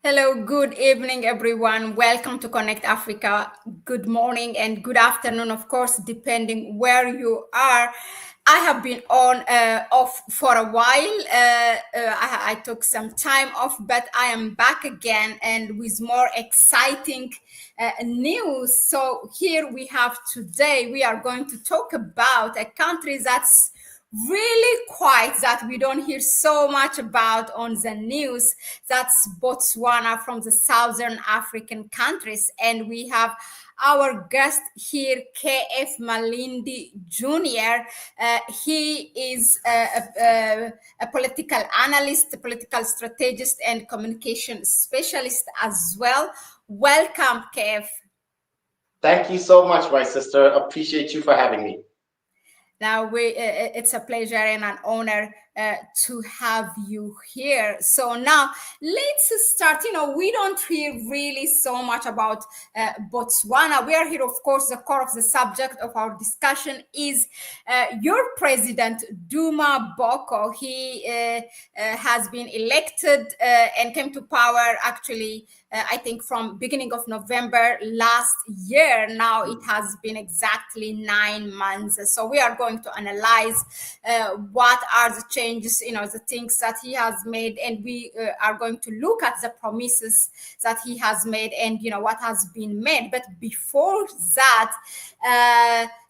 Hello, good evening, everyone. Welcome to Connect Africa. Good morning and good afternoon, of course, depending where you are. I have been on off for a while. I took some time off, but I am back again and with more exciting news. So here we have today, we are going to talk about a country that's really quiet, that we don't hear so much about on the news. That's Botswana, from the southern African countries. And we have our guest here, KF Malindi Jr. He is a political analyst, a political strategist, and communication specialist as well. Welcome, KF. Thank you so much, my sister. Appreciate you for having me. Now, it's a pleasure and an honor to have you here. So now let's start. We don't hear really so much about Botswana. We are here, of course, the core of the subject of our discussion is your president, Duma Boko. He has been elected and came to power actually, I think from beginning of November last year. Now it has been exactly 9 months. So we are going to analyze what are the changes, the things that he has made, and we are going to look at the promises that he has made and what has been made. But before that,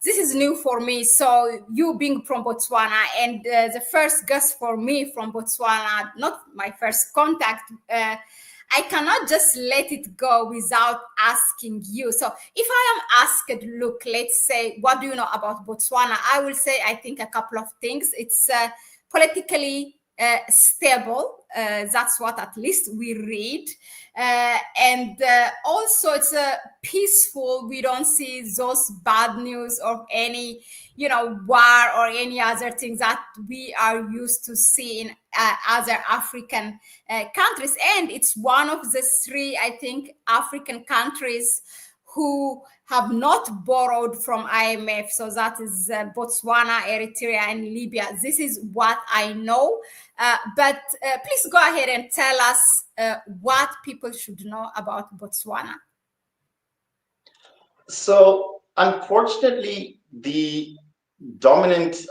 this is new for me. So you being from Botswana, and the first guest for me from Botswana, not my first contact, I cannot just let it go without asking you. So if I am asked, look, let's say, what do you know about Botswana? I will say, I think a couple of things. It's politically stable. That's what at least we read. And also it's peaceful. We don't see those bad news or any, war or any other things that we are used to seeing other African countries. And it's one of the three, I think, African countries who have not borrowed from IMF. So that is Botswana, Eritrea, and Libya. This is what I know. But please go ahead and tell us what people should know about Botswana. So, unfortunately, the dominant,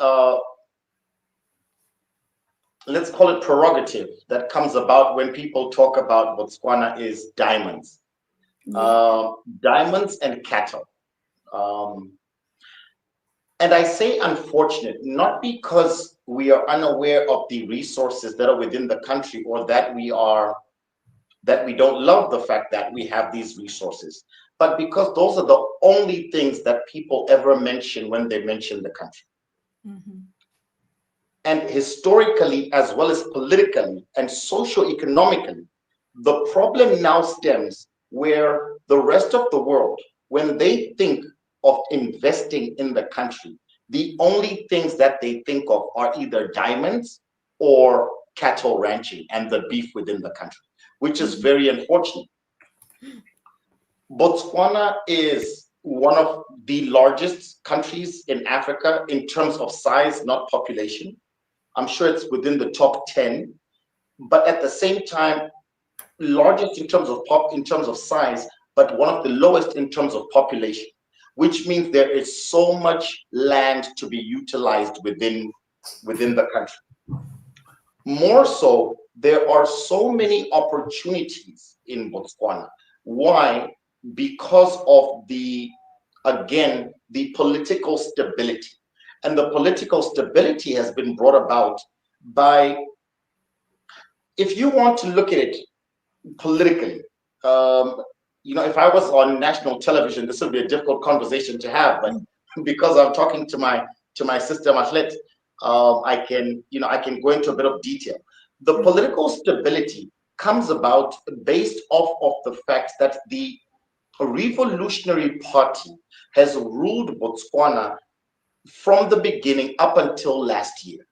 let's call it prerogative, that comes about when people talk about Botswana is diamonds. Diamonds and cattle. And I say unfortunate, not because we are unaware of the resources that are within the country, or that we don't love the fact that we have these resources, but because those are the only things that people ever mention when they mention the country. Mm-hmm. And historically, as well as politically and socio-economically, the problem now stems where the rest of the world, when they think of investing in the country, the only things that they think of are either diamonds or cattle ranching and the beef within the country, which is very unfortunate. Botswana is one of the largest countries in Africa in terms of size, not population. I'm sure it's within the top 10, but at the same time, largest in terms of size, but one of the lowest in terms of population, which means there is so much land to be utilized within the country. More so, there are so many opportunities in Botswana. Why? Because of the political stability. And the political stability has been brought about by, if you want to look at it politically, if I was on national television, this would be a difficult conversation to have, but because I'm talking to my sister Mahlet, I can go into a bit of detail. The political stability comes about based off of the fact that the Revolutionary Party has ruled Botswana from the beginning up until last year,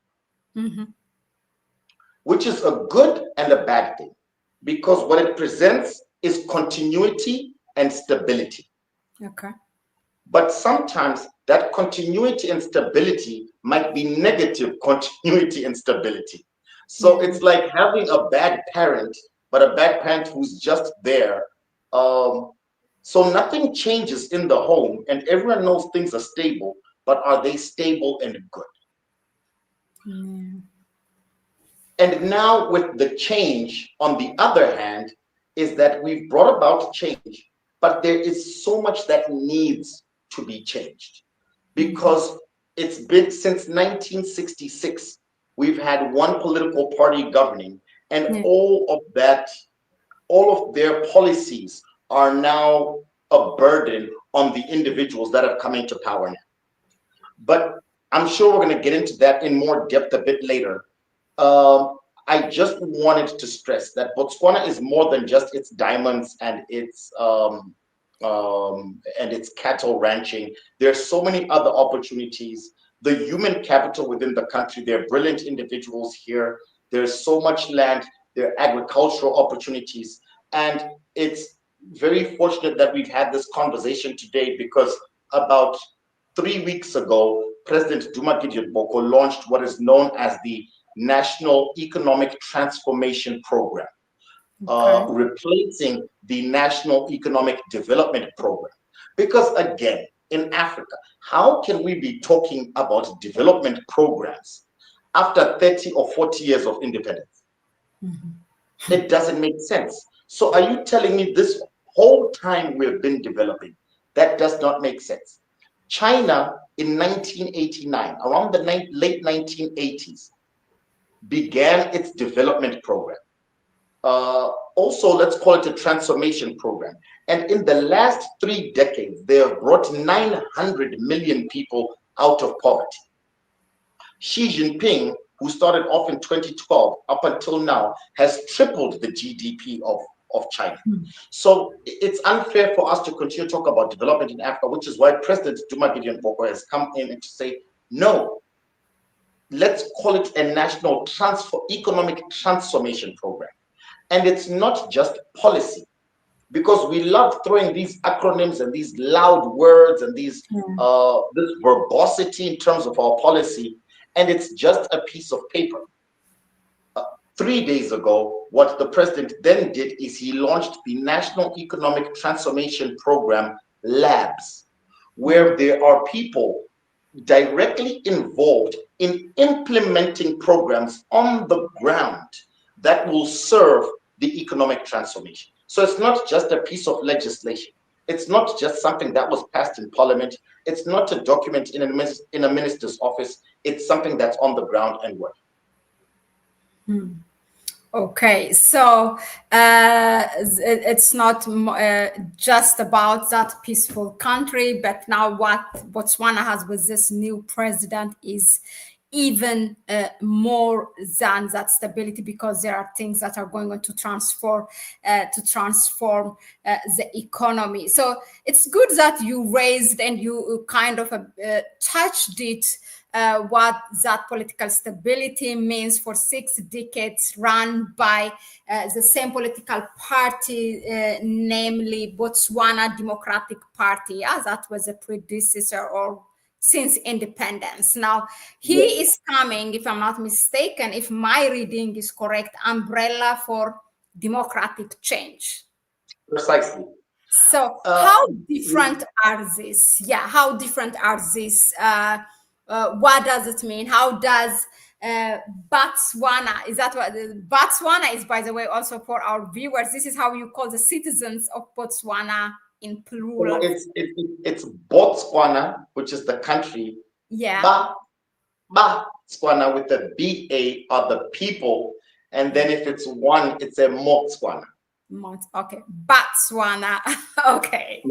which is a good and a bad thing, because what it presents is continuity and stability. Okay. But sometimes that continuity and stability might be negative continuity and stability. So it's like having a bad parent but a bad parent who's just there. So nothing changes in the home, and everyone knows things are stable, but are they stable and good? Mm. And now with the change, on the other hand, is that we've brought about change, but there is so much that needs to be changed because it's been since 1966, we've had one political party governing, and Yeah. all of their policies are now a burden on the individuals that have come into power now. But I'm sure we're going to get into that in more depth a bit later. I just wanted to stress that Botswana is more than just its diamonds and its cattle ranching. There's so many other opportunities. The human capital within the country, there are brilliant individuals here. There's so much land, there are agricultural opportunities. And it's very fortunate that we've had this conversation today because about 3 weeks ago, President Duma Boko launched what is known as the National Economic Transformation Program, Okay. replacing the National Economic Development Program. Because again, in Africa, how can we be talking about development programs after 30 or 40 years of independence? It doesn't make sense. So are you telling me this whole time we've been developing? That does not make sense. China in 1989, around the late 1980s, began its development program. Also, let's call it a transformation program. And in the last 3 decades, they have brought 900 million people out of poverty. Xi Jinping, who started off in 2012 up until now, has tripled the GDP of China. So it's unfair for us to continue to talk about development in Africa, which is why President Duma Boko has come in and to say, no, let's call it a national economic transformation program. And it's not just policy, because we love throwing these acronyms and these loud words and these this verbosity in terms of our policy, and it's just a piece of paper. 3 days ago, what the president then did is he launched the National Economic Transformation Program Labs, where there are people directly involved in implementing programs on the ground that will serve the economic transformation. So it's not just a piece of legislation. It's not just something that was passed in parliament. It's not a document in a minister's office. It's something that's on the ground and working. Okay, so it's not just about that peaceful country, but now what Botswana has with this new president is even more than that stability, because there are things that are going to transform the economy. So it's good that you raised and you kind of touched it, what that political stability means for 6 decades run by the same political party, namely Botswana Democratic Party. Yeah, that was a predecessor or since independence. Now, he is coming, if I'm not mistaken, if my reading is correct, umbrella for democratic change. Precisely. So how different are these? Yeah, how different are these? What does it mean? How does Botswana, is that what Botswana is, by the way, also for our viewers? This is how you call the citizens of Botswana in plural. It's Botswana, which is the country. Yeah. Botswana with the BA are the people, and then if it's one, it's a Motswana. Okay, Botswana. Okay.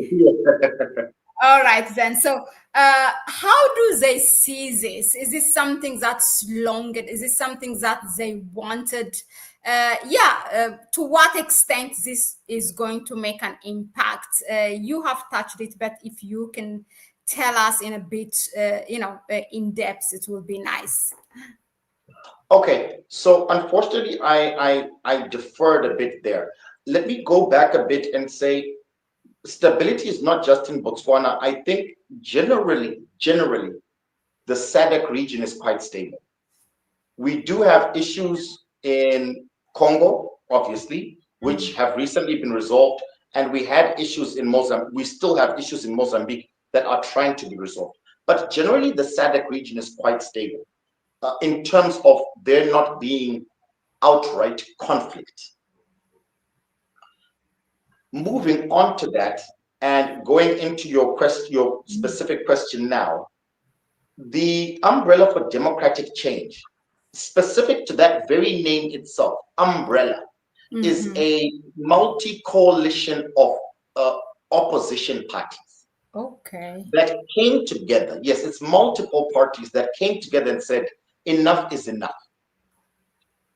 All right then. So, how do they see this? Is this something that's long? Is this something that they wanted? To what extent this is going to make an impact? You have touched it, but if you can tell us in a bit, in depth, it will be nice. Okay, so unfortunately, I deferred a bit there. Let me go back a bit and say stability is not just in Botswana. I think generally, the SADC region is quite stable. We do have issues in Congo, obviously. which have recently been resolved. And we had issues in Mozambique. We still have issues in Mozambique that are trying to be resolved. But generally, the SADC region is quite stable in terms of there not being outright conflict. Moving on to that and going into your question, your specific question now, the umbrella for democratic change, specific to that very name itself, umbrella, is a multi-coalition of opposition parties. Okay. That came together. Yes, it's multiple parties that came together and said, enough is enough.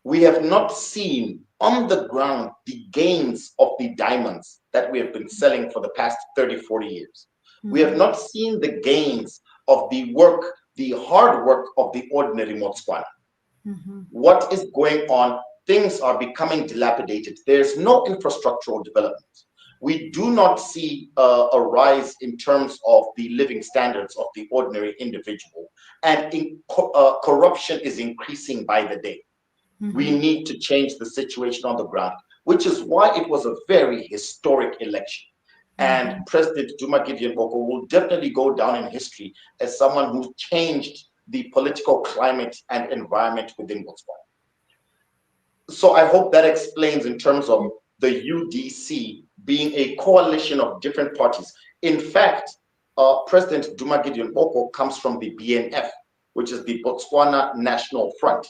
We have not seen on the ground the gains of the diamonds that we have been selling for the past 30, 40 years. We have not seen the gains of the work, the hard work of the ordinary Botswana. What is going on? Things are becoming dilapidated. There's no infrastructural development. We do not see a rise in terms of the living standards of the ordinary individual. And corruption is increasing by the day. We need to change the situation on the ground, which is why it was a very historic election. And President Duma Boko will definitely go down in history as someone who changed the political climate and environment within Botswana. So I hope that explains in terms of the UDC being a coalition of different parties. In fact, President Duma Boko comes from the BNF, which is the Botswana National Front.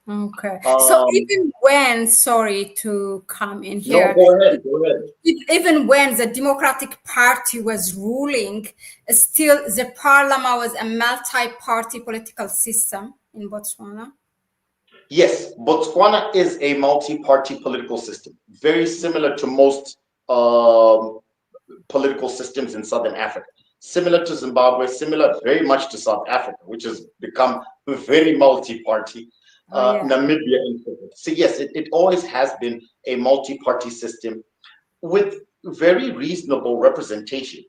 Okay. So even when, sorry to come in here. No, go ahead, go ahead. Even when the Democratic Party was ruling, still the parliament was a multi-party political system in Botswana. Yes, Botswana is a multi-party political system, very similar to most political systems in Southern Africa. Similar to Zimbabwe, similar very much to South Africa, which has become very multi-party. Namibia included. So yes, it always has been a multi-party system with very reasonable representation.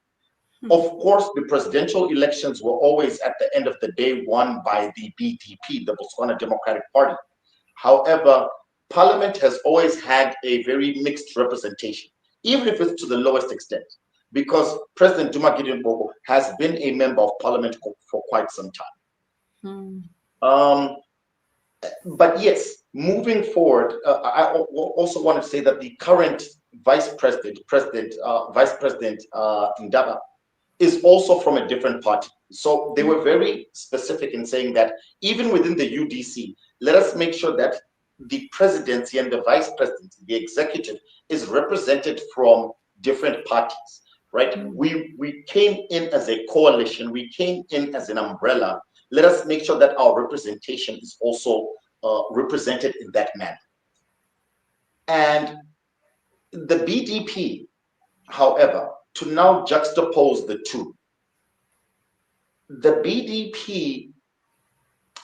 Of course, the presidential elections were always at the end of the day won by the BDP, the Botswana Democratic Party. However, Parliament has always had a very mixed representation, even if it's to the lowest extent, because President Duma Boko has been a member of Parliament for quite some time. But yes, moving forward, I also want to say that the current Vice President Ndaba, is also from a different party. So they were very specific in saying that even within the UDC, let us make sure that the presidency and the vice presidency, the executive, is represented from different parties, right? We came in as a coalition, we came in as an umbrella. Let us make sure that our representation is also represented in that manner. And the BDP, however, to now juxtapose the two, the BDP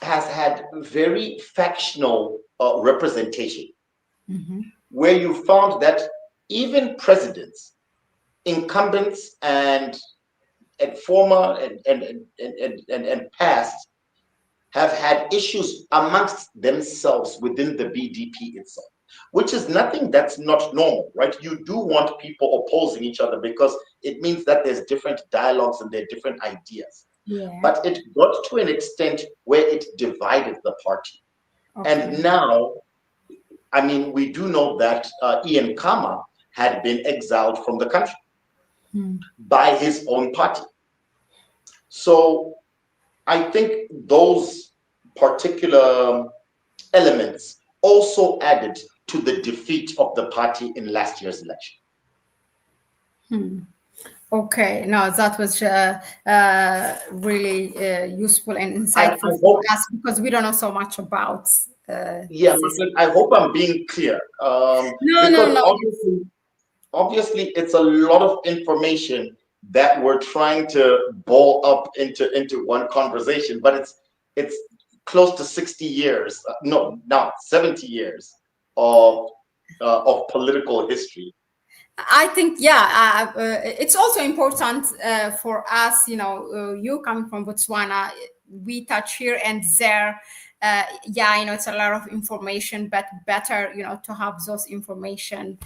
has had very factional representation, where you found that even presidents, incumbents, and former and past have had issues amongst themselves within the BDP itself, which is nothing that's not normal, right? You do want people opposing each other because it means that there's different dialogues and there are different ideas. But it got to an extent where it divided the party. And now, I mean, we do know that Ian Khama had been exiled from the country by his own party. So I think those particular elements also added to the defeat of the party in last year's election. Okay, no, that was really useful and insightful for us because we don't know so much about. I hope I'm being clear. No. Obviously, it's a lot of information that we're trying to boil up into one conversation, but it's close to 60 years, no, now 70 years of political history. I think, it's also important for us, you coming from Botswana, we touch here and there yeah, it's a lot of information, but better, to have those information,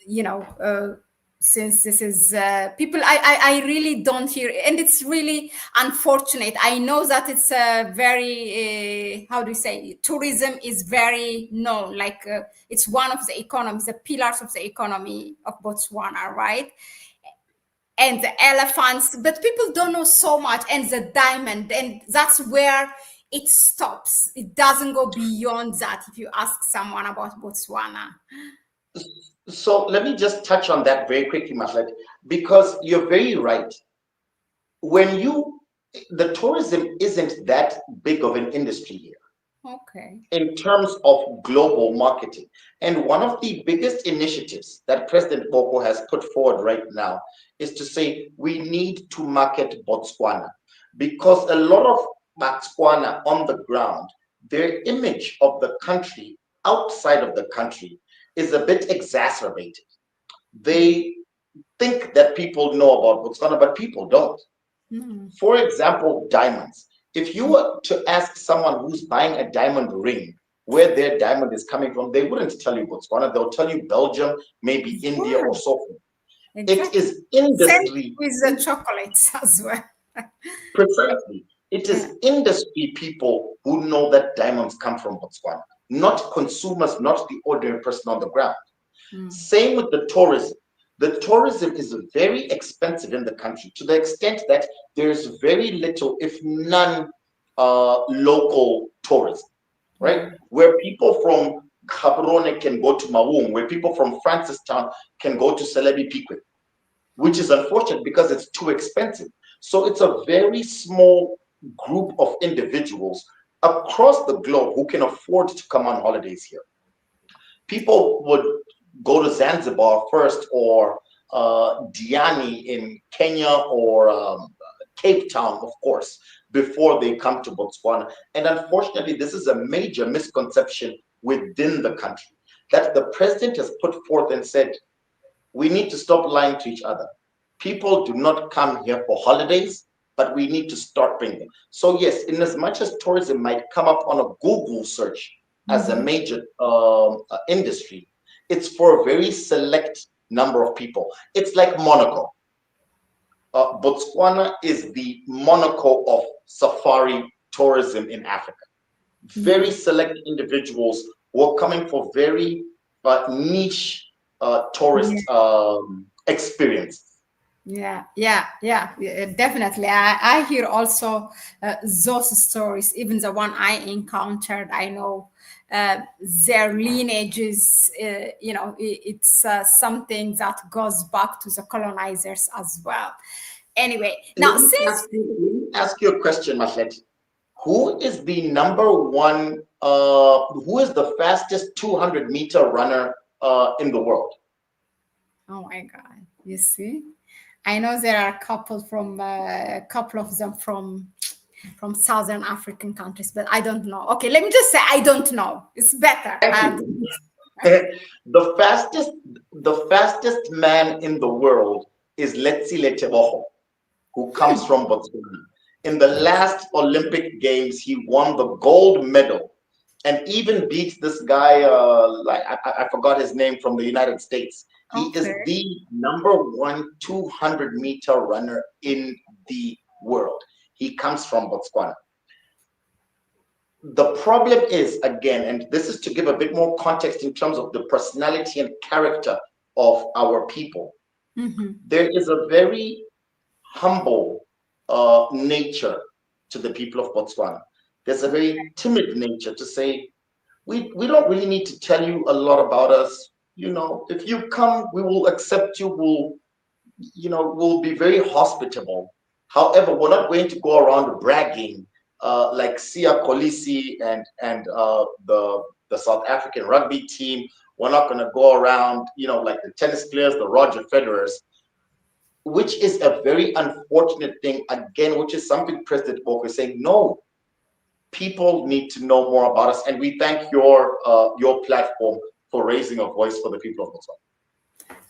you know, since this is people I really don't hear, and it's really unfortunate. I know that it's a very how do you say, tourism is very known, like it's one of the economies, the pillars of the economy of Botswana, right? And the elephants, but people don't know so much, and the diamond, and that's where it stops. It doesn't go beyond that if you ask someone about Botswana. So let me just touch on that very quickly, Mahlet, because you're very right. When the tourism isn't that big of an industry here Okay. in terms of global marketing. And one of the biggest initiatives that President Boko has put forward right now is to say we need to market Botswana, because a lot of Botswana on the ground, their image of the country outside of the country is a bit exacerbated. They think that people know about Botswana, but people don't. For example, diamonds. If you were to ask someone who's buying a diamond ring where their diamond is coming from, they wouldn't tell you Botswana. They'll tell you Belgium, maybe India, or so forth. It Exactly. is Same industry, with the chocolates as well. precisely. It Yeah. is industry people who know that diamonds come from Botswana, not consumers, not the ordinary person on the ground. Same with the tourism. The tourism is very expensive in the country, to the extent that there's very little, if none, local tourism, right? Where people from Gaborone can go to Maung, where people from Francistown can go to Celebi Piquet, which is unfortunate because it's too expensive. So it's a very small group of individuals across the globe who can afford to come on holidays here. People would go to Zanzibar first, or Diani in Kenya, or Cape Town, of course, before they come to Botswana. And unfortunately, this is a major misconception within the country that the president has put forth and said, we need to stop lying to each other. People do not come here for holidays, but we need to start bringing them. So yes, in as much as tourism might come up on a Google search as a major industry, it's for a very select number of people. It's like Monaco. Botswana is the Monaco of safari tourism in Africa. Very select individuals who are coming for very niche tourist experience. Yeah, definitely. I hear also those stories, even the one I encountered. I know their lineages, it's something that goes back to the colonizers as well. Anyway, now since Let me ask you a question, Mahlet. Who is the number one, who is the fastest 200-meter runner in the world? oh my God, you see, I know there are a couple of them from Southern African countries, but I don't know. Okay, let me just say I don't know. It's better. Thank you. The fastest man in the world is Letsile Tebogo, who comes from Botswana. In the last Olympic Games, he won the gold medal and even beats this guy, like I forgot his name, from the United States. He is Okay. the number one 200-meter runner in the world. He comes from Botswana. The problem is, again, and this is to give a bit more context in terms of the personality and character of our people. There is a very humble nature to the people of Botswana. There's a very timid nature to say, we don't really need to tell you a lot about us. If you come, we will accept you. We'll be very hospitable. However, we're not going to go around bragging like Sia Kolisi and the South African rugby team. We're not going to go around, like the tennis players, the Roger Federers, which is a very unfortunate thing, again, which is something President Boko is saying, no, people need to know more about us. And we thank your platform for raising a voice for the people of Botswana.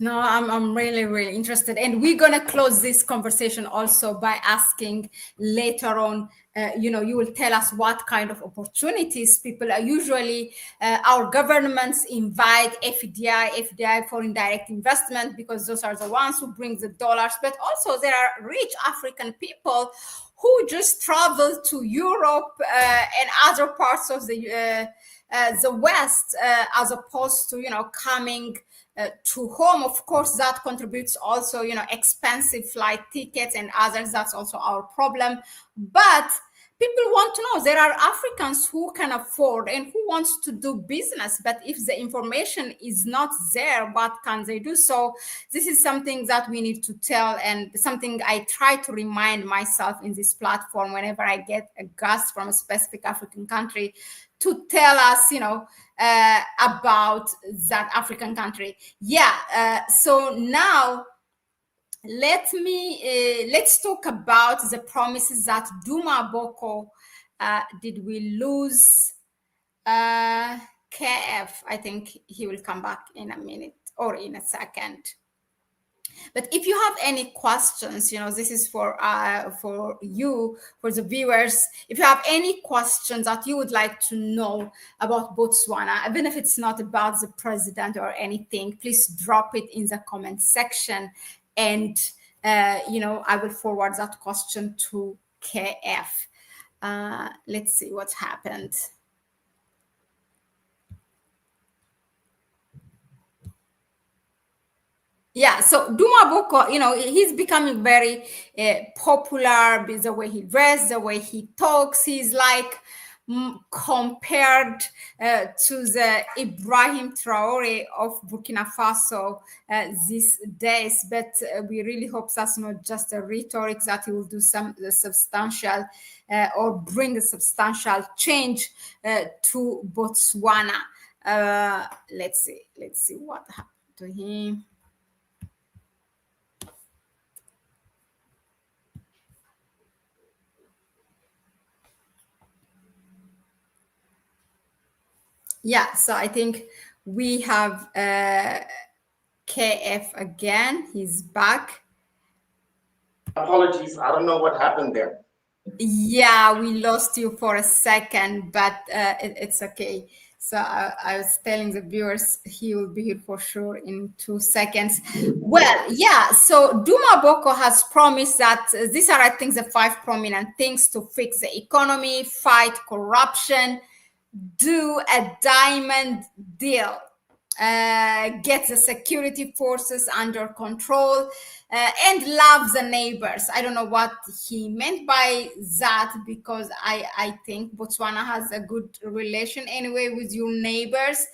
No, I'm really, really interested. And we're going to close this conversation also by asking later on, you will tell us what kind of opportunities people are usually, our governments invite FDI, foreign direct investment, because those are the ones who bring the dollars. But also there are rich African people who just travel to Europe and other parts of the West, as opposed to, coming to home. Of course, that contributes also, expensive flight tickets and others. That's also our problem. But people want to know, there are Africans who can afford and who wants to do business, but if the information is not there, what can they do? So this is something that we need to tell, and something I try to remind myself in this platform whenever I get a guest from a specific African country, to tell us, about that African country. Yeah. So now let's talk about the promises that Duma Boko did. We lose KF? I think he will come back in a minute or in a second. But if you have any questions, this is for you, for the viewers. If you have any questions that you would like to know about Botswana, even if it's not about the president or anything, please drop it in the comment section, and I will forward that question to KF. Let's see what happened. Yeah, so Duma Boko, he's becoming very popular with the way he dresses, the way he talks. He's like compared to the Ibrahim Traore of Burkina Faso these days. But we really hope that's not just a rhetoric, that he will do some substantial or bring a substantial change to Botswana. Let's see what happened to him. Yeah, so I think we have KF again. He's back. Apologies, I don't know what happened there. Yeah, we lost you for a second, but it's okay. So I was telling the viewers he will be here for sure in 2 seconds. Well, yeah, so Duma Boko has promised that these are, I think, the 5 prominent things to fix the economy, fight corruption, do a diamond deal, get the security forces under control, and love the neighbors. I don't know what he meant by that, because I think Botswana has a good relation anyway with your neighbors.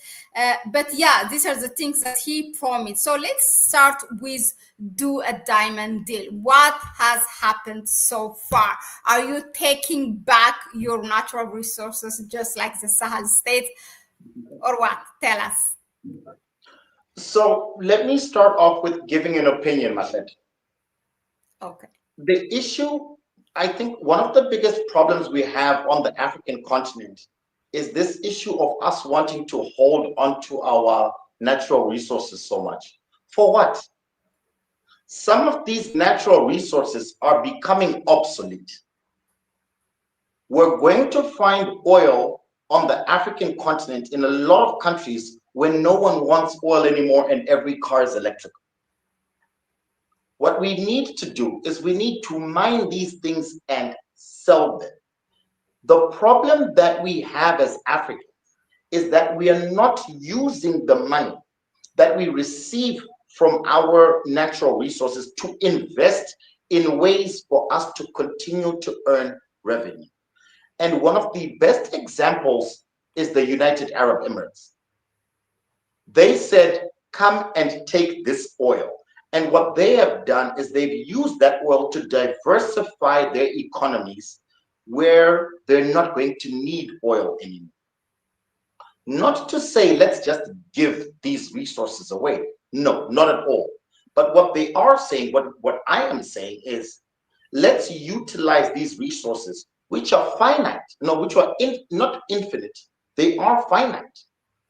But yeah, these are the things that he promised. So let's start with do a diamond deal. What has happened so far? Are you taking back your natural resources just like the Sahel states, or what? Tell us. So let me start off with giving an opinion, Mahlet. Okay. The issue, I think one of the biggest problems we have on the African continent is this issue of us wanting to hold on to our natural resources so much. For what? Some of these natural resources are becoming obsolete. We're going to find oil on the African continent in a lot of countries when no one wants oil anymore and every car is electrical. What we need to do is we need to mine these things and sell them. The problem that we have as Africans is that we are not using the money that we receive from our natural resources to invest in ways for us to continue to earn revenue. And one of the best examples is the United Arab Emirates. They said, come and take this oil. And what they have done is they've used that oil to diversify their economies where they're not going to need oil anymore. Not to say, let's just give these resources away. No, not at all. But what they are saying, what I am saying is, let's utilize these resources, which are finite, which are not infinite. They are finite.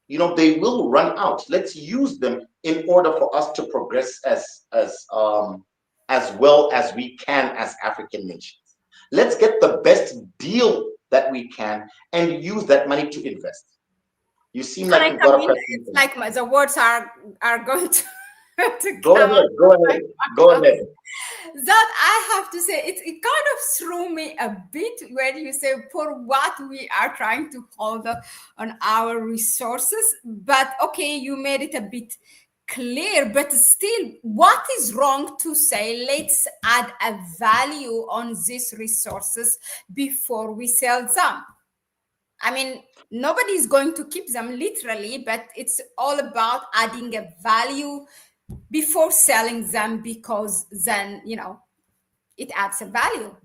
they will run out. Let's use them in order for us to progress as well as we can as African nations. Let's get the best deal that we can and use that money to invest. You seem Can like I you've come got a in? question. It's like the words are going to, to Go come ahead, out go of my ahead, go mouth. ahead. That I have to say, it kind of threw me a bit when you say for what we are trying to hold on our resources. But okay, you made it a bit clear, but still, what is wrong to say let's add a value on these resources before we sell them? I mean, nobody is going to keep them literally, but it's all about adding a value before selling them, because then, it adds a value.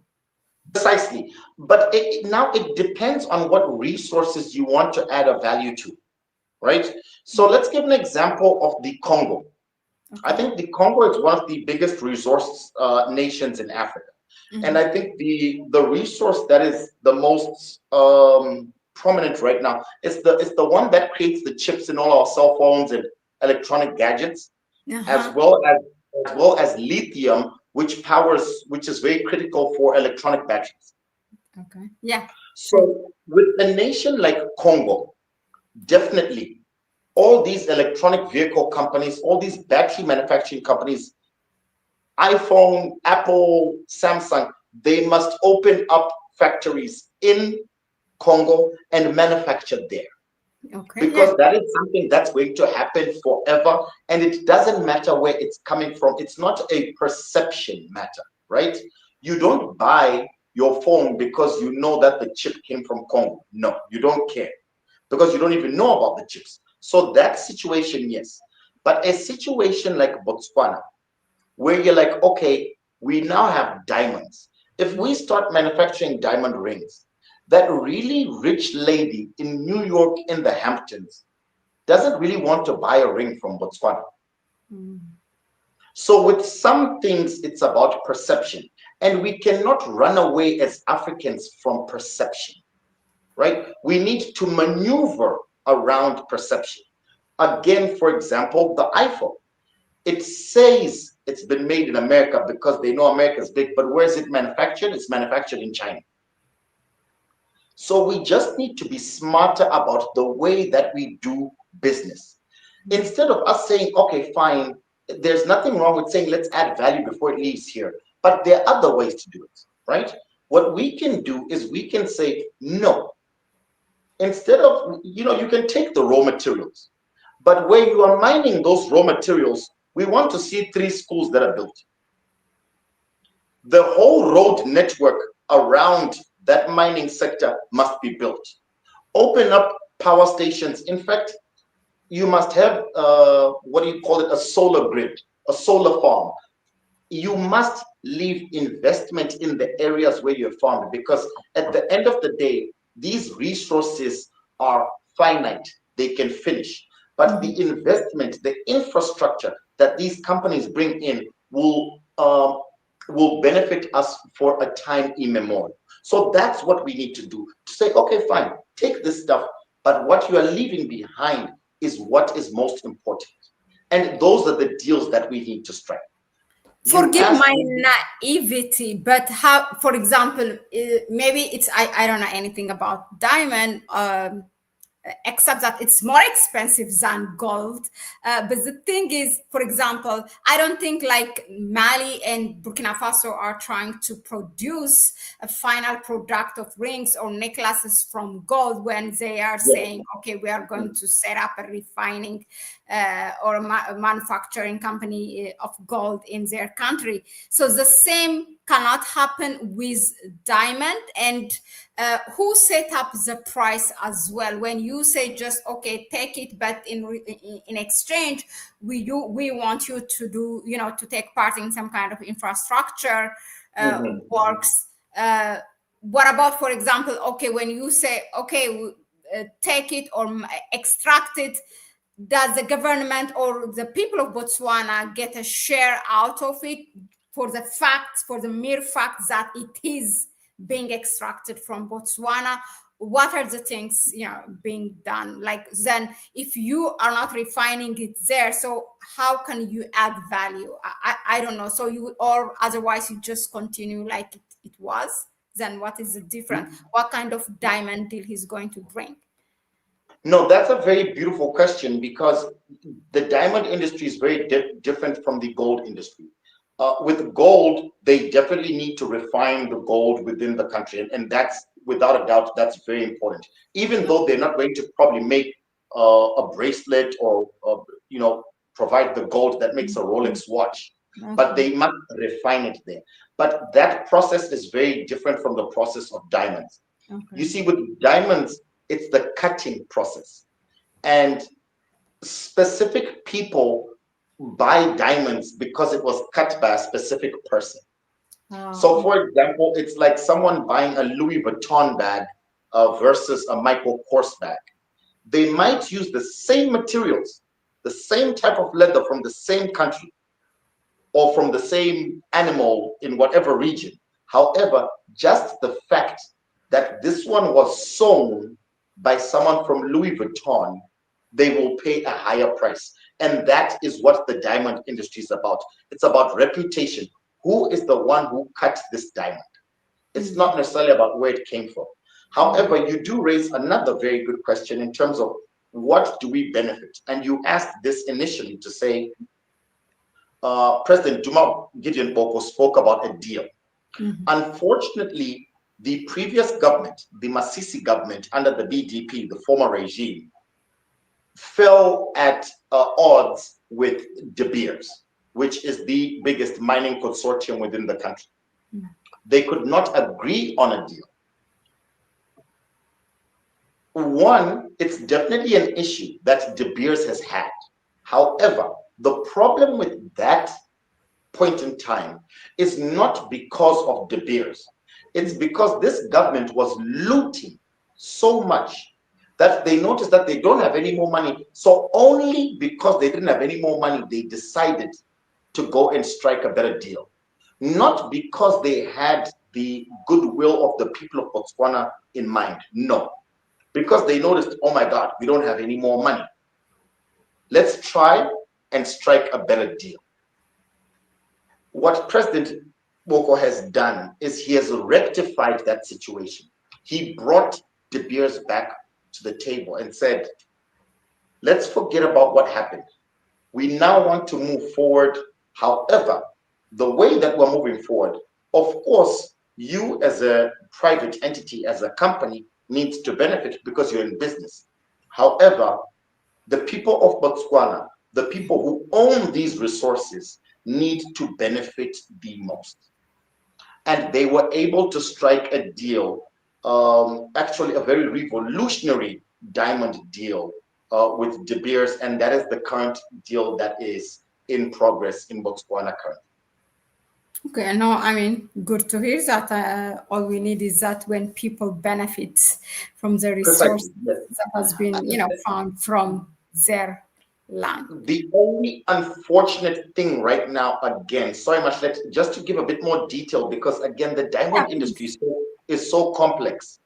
Precisely. But now it depends on what resources you want to add a value to, right? So let's give an example of the Congo. I Okay. think the Congo is one of the biggest resource nations in Africa. And I think the resource that is the most prominent right now is the one that creates the chips in all our cell phones and electronic gadgets, as Uh-huh. well as lithium, which is very critical for electronic batteries. Okay. Yeah. True. So with a nation like Congo, definitely all these electronic vehicle companies, all these battery manufacturing companies, iPhone, Apple, Samsung, they must open up factories in Congo and manufacture there, Okay. Yeah. because that is something that's going to happen forever, and it doesn't matter where it's coming from. It's not a perception matter, right? You don't buy your phone because you know that the chip came from Congo. No, you don't care, because you don't even know about the chips. So that situation, yes. But a situation like Botswana, where you're like, okay, we now have diamonds. If we start manufacturing diamond rings, that really rich lady in New York in the Hamptons doesn't really want to buy a ring from Botswana. Mm. So with some things, it's about perception. And we cannot run away as Africans from perception, right? We need to maneuver around perception. Again, for example, the iPhone. It says it's been made in America because they know America is big, but where is it manufactured? It's manufactured in China. So we just need to be smarter about the way that we do business. Instead of us saying, okay, fine, there's nothing wrong with saying let's add value before it leaves here, but there are other ways to do it, right? What we can do is we can say, no, instead of, you can take the raw materials, but where you are mining those raw materials, we want to see 3 schools that are built. The whole road network around that mining sector must be built. Open up power stations. In fact, you must have what do you call it, a solar grid, a solar farm. You must leave investment in the areas where you're farming, because at the end of the day, these resources are finite. They can finish. But the investment, the infrastructure that these companies bring in will benefit us for a time immemorial. So that's what we need to do, to say, okay, fine, take this stuff, but what you are leaving behind is what is most important. And those are the deals that we need to strike. You Forgive asked my me. naivety, but how, for example, maybe I don't know anything about diamond, except that it's more expensive than gold. But the thing is, for example, I don't think like Mali and Burkina Faso are trying to produce a final product of rings or necklaces from gold when they are Yes. saying, okay, we are going to set up a refining or a manufacturing company of gold in their country. So the same cannot happen with diamond. And who set up the price as well? When you say just okay, take it, but in exchange, we want you to do, to take part in some kind of infrastructure works. What about, for example, okay, when you say okay, take it or extract it, does the government or the people of Botswana get a share out of it for the mere fact that it is being extracted from Botswana? what are the things being done? Like, then if you are not refining it there, so how can you add value? I don't know. So you, or otherwise you just continue like it was, then what is the difference? What kind of diamond deal he's going to bring? No, that's a very beautiful question, because the diamond industry is very different from the gold industry. With gold, they definitely need to refine the gold within the country, and that's without a doubt, that's very important. Even though they're not going to probably make a bracelet, or provide the gold that makes a Rolex watch, but Okay. they must refine it there. But that process is very different from the process of diamonds. You Okay. see, with diamonds, it's the cutting process, and specific people buy diamonds because it was cut by a specific person. So, Oh, for example, it's like someone buying a Louis Vuitton bag versus a Michael Kors bag. They might use the same materials, the same type of leather from the same country, or from the same animal in whatever region. However, just the fact that this one was sewn by someone from Louis Vuitton, they will pay a higher price. And that is what the diamond industry is about. It's about reputation. Who is the one who cut this diamond? It's not necessarily about where it came from. However, you do raise another very good question in terms of what do we benefit? And you asked this initially to say, President Duma Boko spoke about a deal. Unfortunately, the previous government, the Masisi government under the BDP, the former regime, fell at odds with De Beers, which is the biggest mining consortium within the country. They could not agree on a deal. One, it's definitely an issue that De Beers has had. However, the problem with that point in time is not because of De Beers. It's because this government was looting so much that they noticed that they don't have any more money. So only because they didn't have any more money, they decided to go and strike a better deal. Not because they had the goodwill of the people of Botswana in mind. No. Because they noticed, oh my God, we don't have any more money. Let's try and strike a better deal. What President Boko has done is he has rectified that situation. He brought De Beers back to the table and said, let's forget about what happened. We now want to move forward. However, the way that we're moving forward, of course, you as a private entity, as a company, needs to benefit because you're in business. However, the people of Botswana, the people who own these resources, need to benefit the most. And they were able to strike a deal, actually a very revolutionary diamond deal with De Beers, and that is the current deal that is in progress in Botswana currently. okay. No, I mean, good to hear that. All we need is that when people benefit from the resource Precisely, yes. that has been, found from their land. The only unfortunate thing right now, again, sorry, Mahlet, just to give a bit more detail, because again, the Yeah, diamond industry please. is so complex.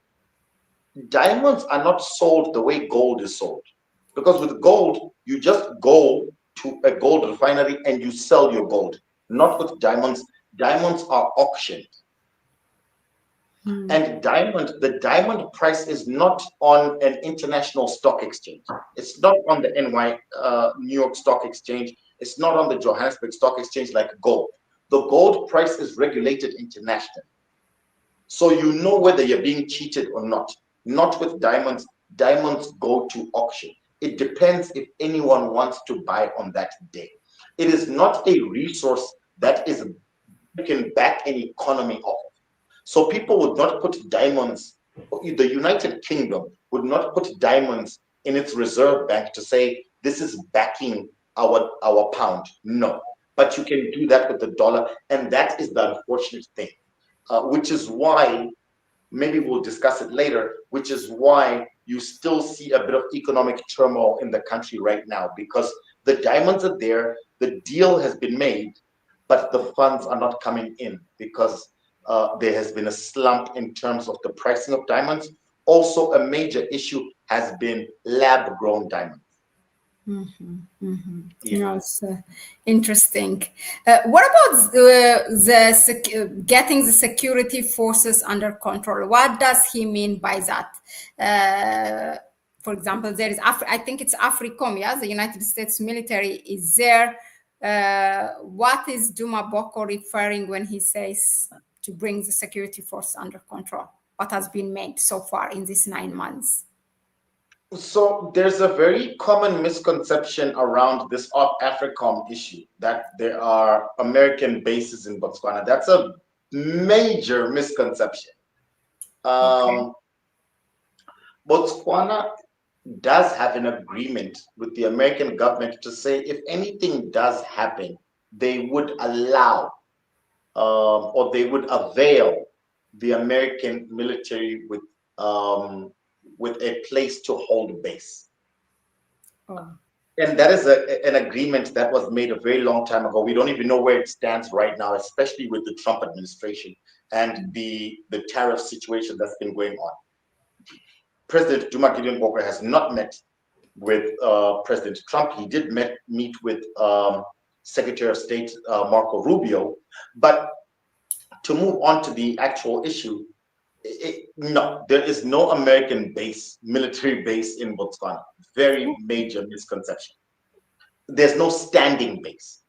Diamonds are not sold the way gold is sold. Because with gold, you just go to a gold refinery and you sell your gold. Not with diamonds. Diamonds are auctioned. And the diamond price is not on an international stock exchange. It's not on the New York Stock Exchange. It's not on the Johannesburg Stock Exchange like gold. The gold price is regulated internationally. So you know whether you're being cheated or not. Not with diamonds. Diamonds go to auction. It depends if anyone wants to buy on that day. It is not a resource that is you can back an economy off. So people would not put diamonds, the United Kingdom would not put diamonds in its reserve bank to say, this is backing our pound. No. But you can do that with the dollar. And that is the unfortunate thing, which is why, maybe we'll discuss it later, which is why you still see a bit of economic turmoil in the country right now, because the diamonds are there, the deal has been made, but the funds are not coming in because there has been a slump in terms of the pricing of diamonds, Also, a major issue has been lab-grown diamonds. Yeah. Yes, interesting. What about getting the security forces under control? What does he mean by that? For example, there is I think it's AFRICOM. Yeah, the United States military is there. What is Duma Boko referring when he says to bring the security force under control? What has been made so far in these 9 months? So there's a very common misconception around this AFRICOM issue that there are American bases in Botswana. That's a major misconception. Okay. Botswana does have an agreement with the American government to say if anything does happen, they would allow or they would avail the American military with a place to hold base. Oh. And that is an agreement that was made a very long time ago. We don't even know where it stands right now, especially with the Trump administration and the tariff situation that's been going on. President Duma Boko has not met with President Trump. He did meet with Secretary of State Marco Rubio. But to move on to the actual issue, no, there is no American base, military base in Botswana. Very major misconception. There's no standing base.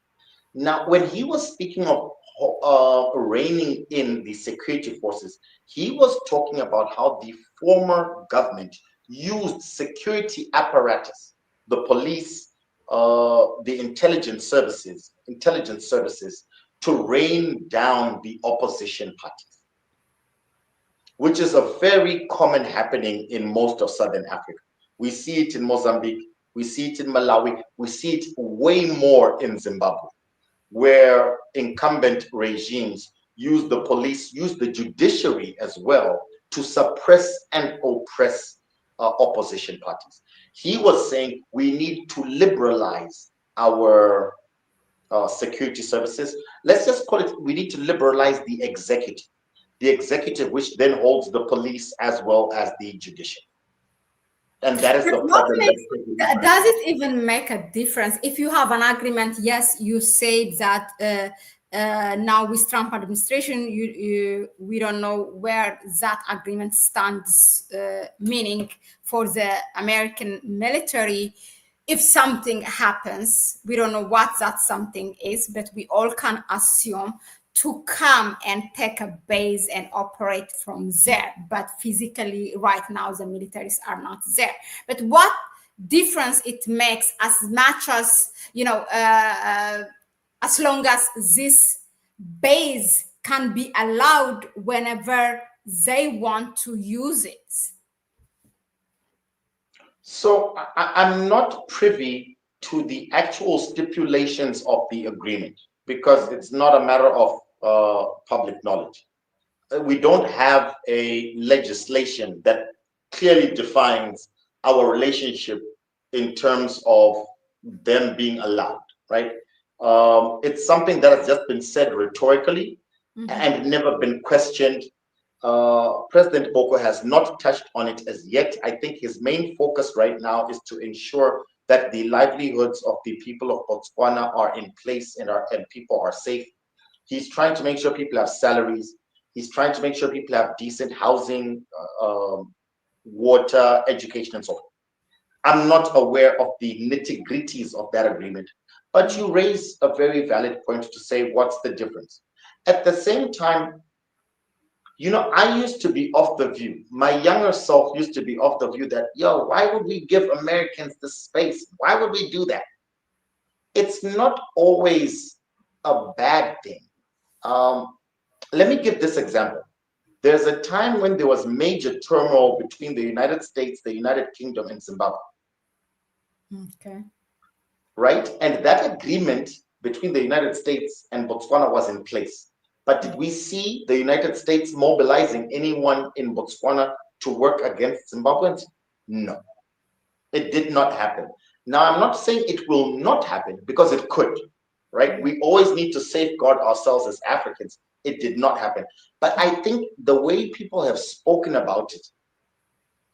Now, when he was speaking of reining in the security forces, he was talking about how the former government used security apparatus, the police, the intelligence services, to rein down the opposition parties, which is a very common happening in most of Southern Africa. We see it in Mozambique, we see it in Malawi, we see it way more in Zimbabwe, where incumbent regimes use the police, use the judiciary as well to suppress and oppress opposition parties. He was saying we need to liberalize our security services. Let's just call it, we need to liberalize the executive, which then holds the police as well as the judiciary. And that is But the what problem. makes, does it even make a difference? If you have an agreement, yes, you say that now with Trump administration, we don't know where that agreement stands, meaning for the American military, if something happens, we don't know what that something is, but we all can assume to come and take a base and operate from there. But physically, right now, the militaries are not there. But what difference it makes as much as, as long as this base can be allowed whenever they want to use it? So I'm not privy to the actual stipulations of the agreement because it's not a matter of public knowledge. We don't have a legislation that clearly defines our relationship in terms of them being allowed, right? It's something that has just been said rhetorically and never been questioned. President Boko has not touched on it as yet. I think his main focus right now is to ensure that the livelihoods of the people of Botswana are in place and people are safe. He's trying to make sure people have salaries. He's trying to make sure people have decent housing, water, education, and so on. I'm not aware of the nitty-gritties of that agreement, but you raise a very valid point to say, what's the difference? At the same time, I used to be of the view, my younger self used to be of the view that, why would we give Americans the space? Why would we do that? It's not always a bad thing. Let me give this example. There's a time when there was major turmoil between the United States, the United Kingdom, and Zimbabwe. Okay. Right? And that agreement between the United States and Botswana was in place. But did we see the United States mobilizing anyone in Botswana to work against Zimbabweans? No, it did not happen. Now, I'm not saying it will not happen because it could, right? We always need to safeguard ourselves as Africans. It did not happen. But I think the way people have spoken about it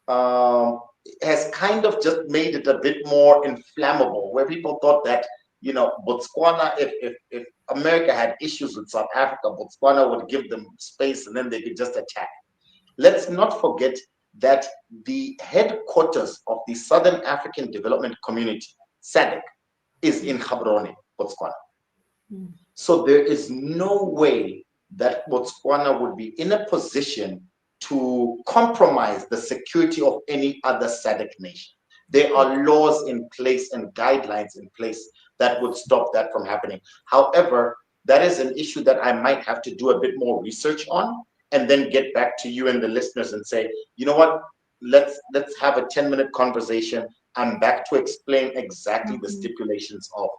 has kind of just made it a bit more inflammable, where people thought that, Botswana, if America had issues with South Africa, Botswana would give them space and then they could just attack. Let's not forget that the headquarters of the Southern African Development Community, SADC, is in Gaborone, Botswana. So there is no way that Botswana would be in a position to compromise the security of any other SADC nation. There are laws in place and guidelines in place that would stop that from happening. However, that is an issue that I might have to do a bit more research on, and then get back to you and the listeners and say, you know what, let's have a 10-minute conversation. I'm back to explain exactly the stipulations of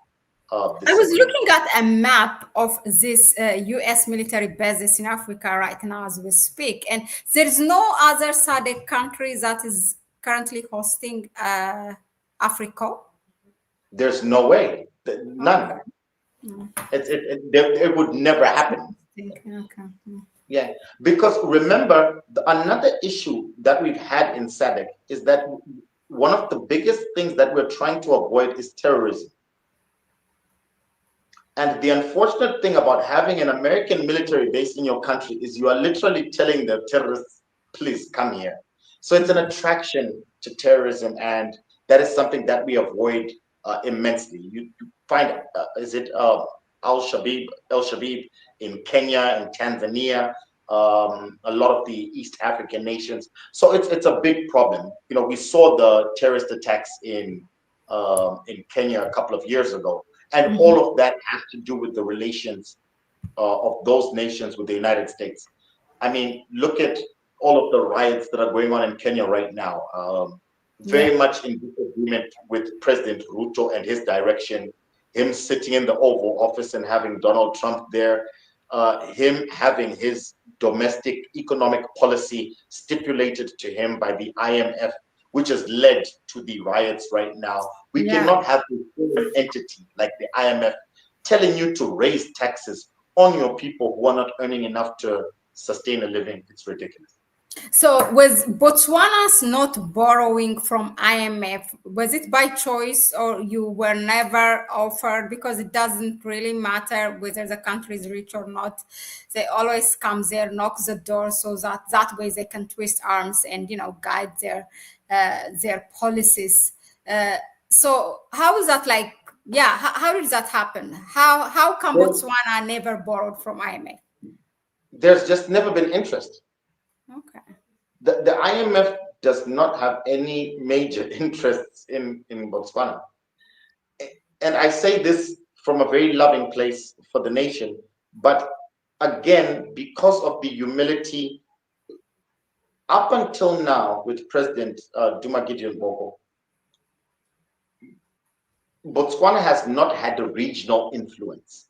this I was agreement. looking at a map of this U.S. military bases in Africa right now as we speak, and there's no other SADC country that is currently hosting Africa. There's no way, none. It would never happen. Okay. Yeah, because remember, another issue that we've had in SADC is that one of the biggest things that we're trying to avoid is terrorism. And the unfortunate thing about having an American military base in your country is you are literally telling the terrorists, please come here. So it's an attraction to terrorism, and that is something that we avoid immensely. You find, is it Al-Shabaab in Kenya and Tanzania, a lot of the East African nations. So it's a big problem. We saw the terrorist attacks in Kenya a couple of years ago. And all of that has to do with the relations of those nations with the United States. I mean, look at all of the riots that are going on in Kenya right now. Very much in disagreement with President Ruto and his direction, him sitting in the Oval Office and having Donald Trump there, him having his domestic economic policy stipulated to him by the IMF, which has led to the riots right now. We cannot have a foreign entity like the IMF telling you to raise taxes on your people who are not earning enough to sustain a living. It's ridiculous. So was Botswana's not borrowing from IMF? Was it by choice, or you were never offered? Because it doesn't really matter whether the country is rich or not. They always come there, knock the door, so that way they can twist arms and guide their policies. So how is that like? Yeah, how did that happen? How come Botswana never borrowed from IMF? There's just never been interest. Okay. The IMF does not have any major interests in Botswana. And I say this from a very loving place for the nation. But again, because of the humility, up until now with President Duma Boko, Botswana has not had a regional influence.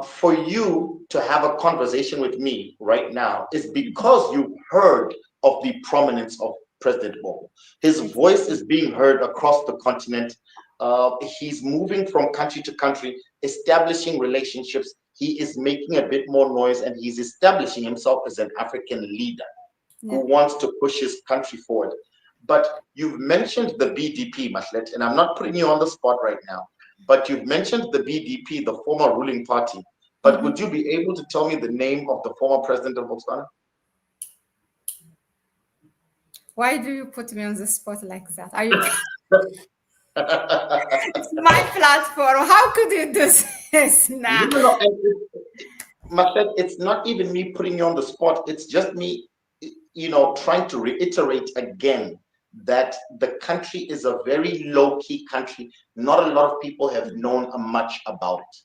For you to have a conversation with me right now is because you heard of the prominence of President Boko. His voice is being heard across the continent. He's moving from country to country, establishing relationships. He is making a bit more noise, and he's establishing himself as an African leader who wants to push his country forward. But you've mentioned the BDP, Mahlet, and I'm not putting you on the spot right now. But you've mentioned the BDP, the former ruling party. But would you be able to tell me the name of the former president of Botswana? Why do you put me on the spot like that? Are you? It's my platform. How could you do this now? No, Mahlet, it's not even me putting you on the spot. It's just me, trying to reiterate again that the country is a very low-key country. Not a lot of people have known much about it.